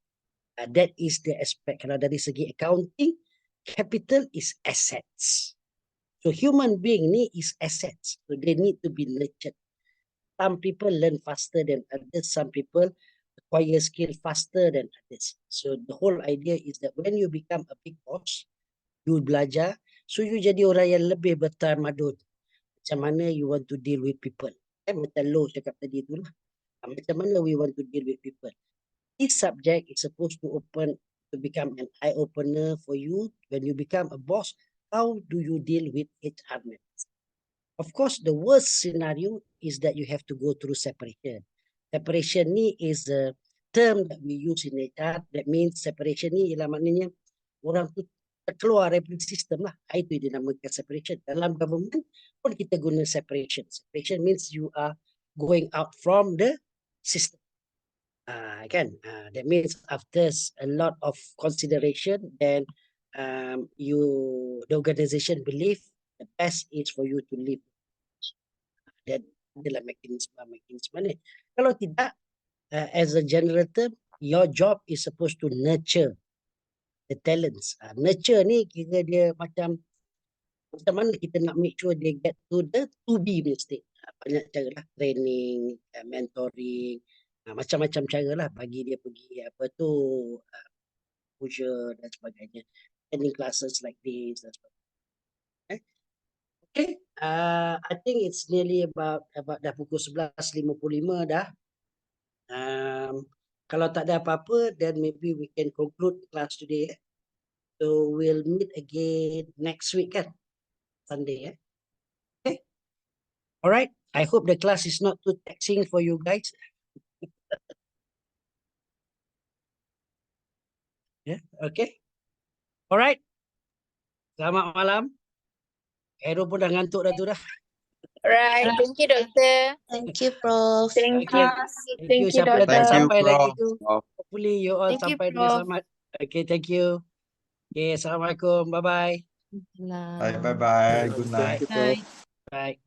That is the aspect. Kalau dari segi accounting, capital is assets. So human being ni is assets. So they need to be nurtured. Some people learn faster than others. Some people acquire skill faster than others. So the whole idea is that when you become a big boss, you belajar, so you jadi orang yang lebih bertamadun. Macam mana you want to deal with people. Macam Lo cakap tadi tu lah. Macam mana we want to deal with people. This subject is supposed to become an eye-opener for you. When you become a boss, how do you deal with HR members? Of course, the worst scenario is that you have to go through separation. Separation ni is a term that we use in HR. That means separation ni ialah maknanya orang tu terkeluar dari sistem lah. Itu dinamakan separation. Dalam government pun kita guna separation. Separation means you are going out from the system. That means after a lot of consideration, then the organization believe the best is for you to leave. Dan adalah mekanisme ni. Kalau tidak, as a general term, your job is supposed to nurture the talents. Nurture ni kira dia macam mana kita nak make sure they get to the to be state. Banyak cara lah, training, mentoring, macam-macam cara lah bagi dia pergi exposure dan sebagainya. Attending classes like this dan sebagainya. Okay, I think it's nearly about dah pukul 11.55 dah. Kalau tak ada apa-apa, then maybe we can conclude class today. So we'll meet again next week kan, Sunday. Okay. All right. I hope the class is not too taxing for you guys. Yeah. Okay. All right. Selamat malam. Hero pun dah ngantuk dah tu dah. Alright, thank you doktor. Thank you, Prof. Thank Okay. you. Thank you. Siapa yang tak Thank you, sampai lagi Prof. tu, hopefully you all Thank you, sampai dengan Prof. selamat. Okay, thank you. Okay, Assalamualaikum. Bye-bye. Bye bye. Good Thank night. you, Prof. Bye.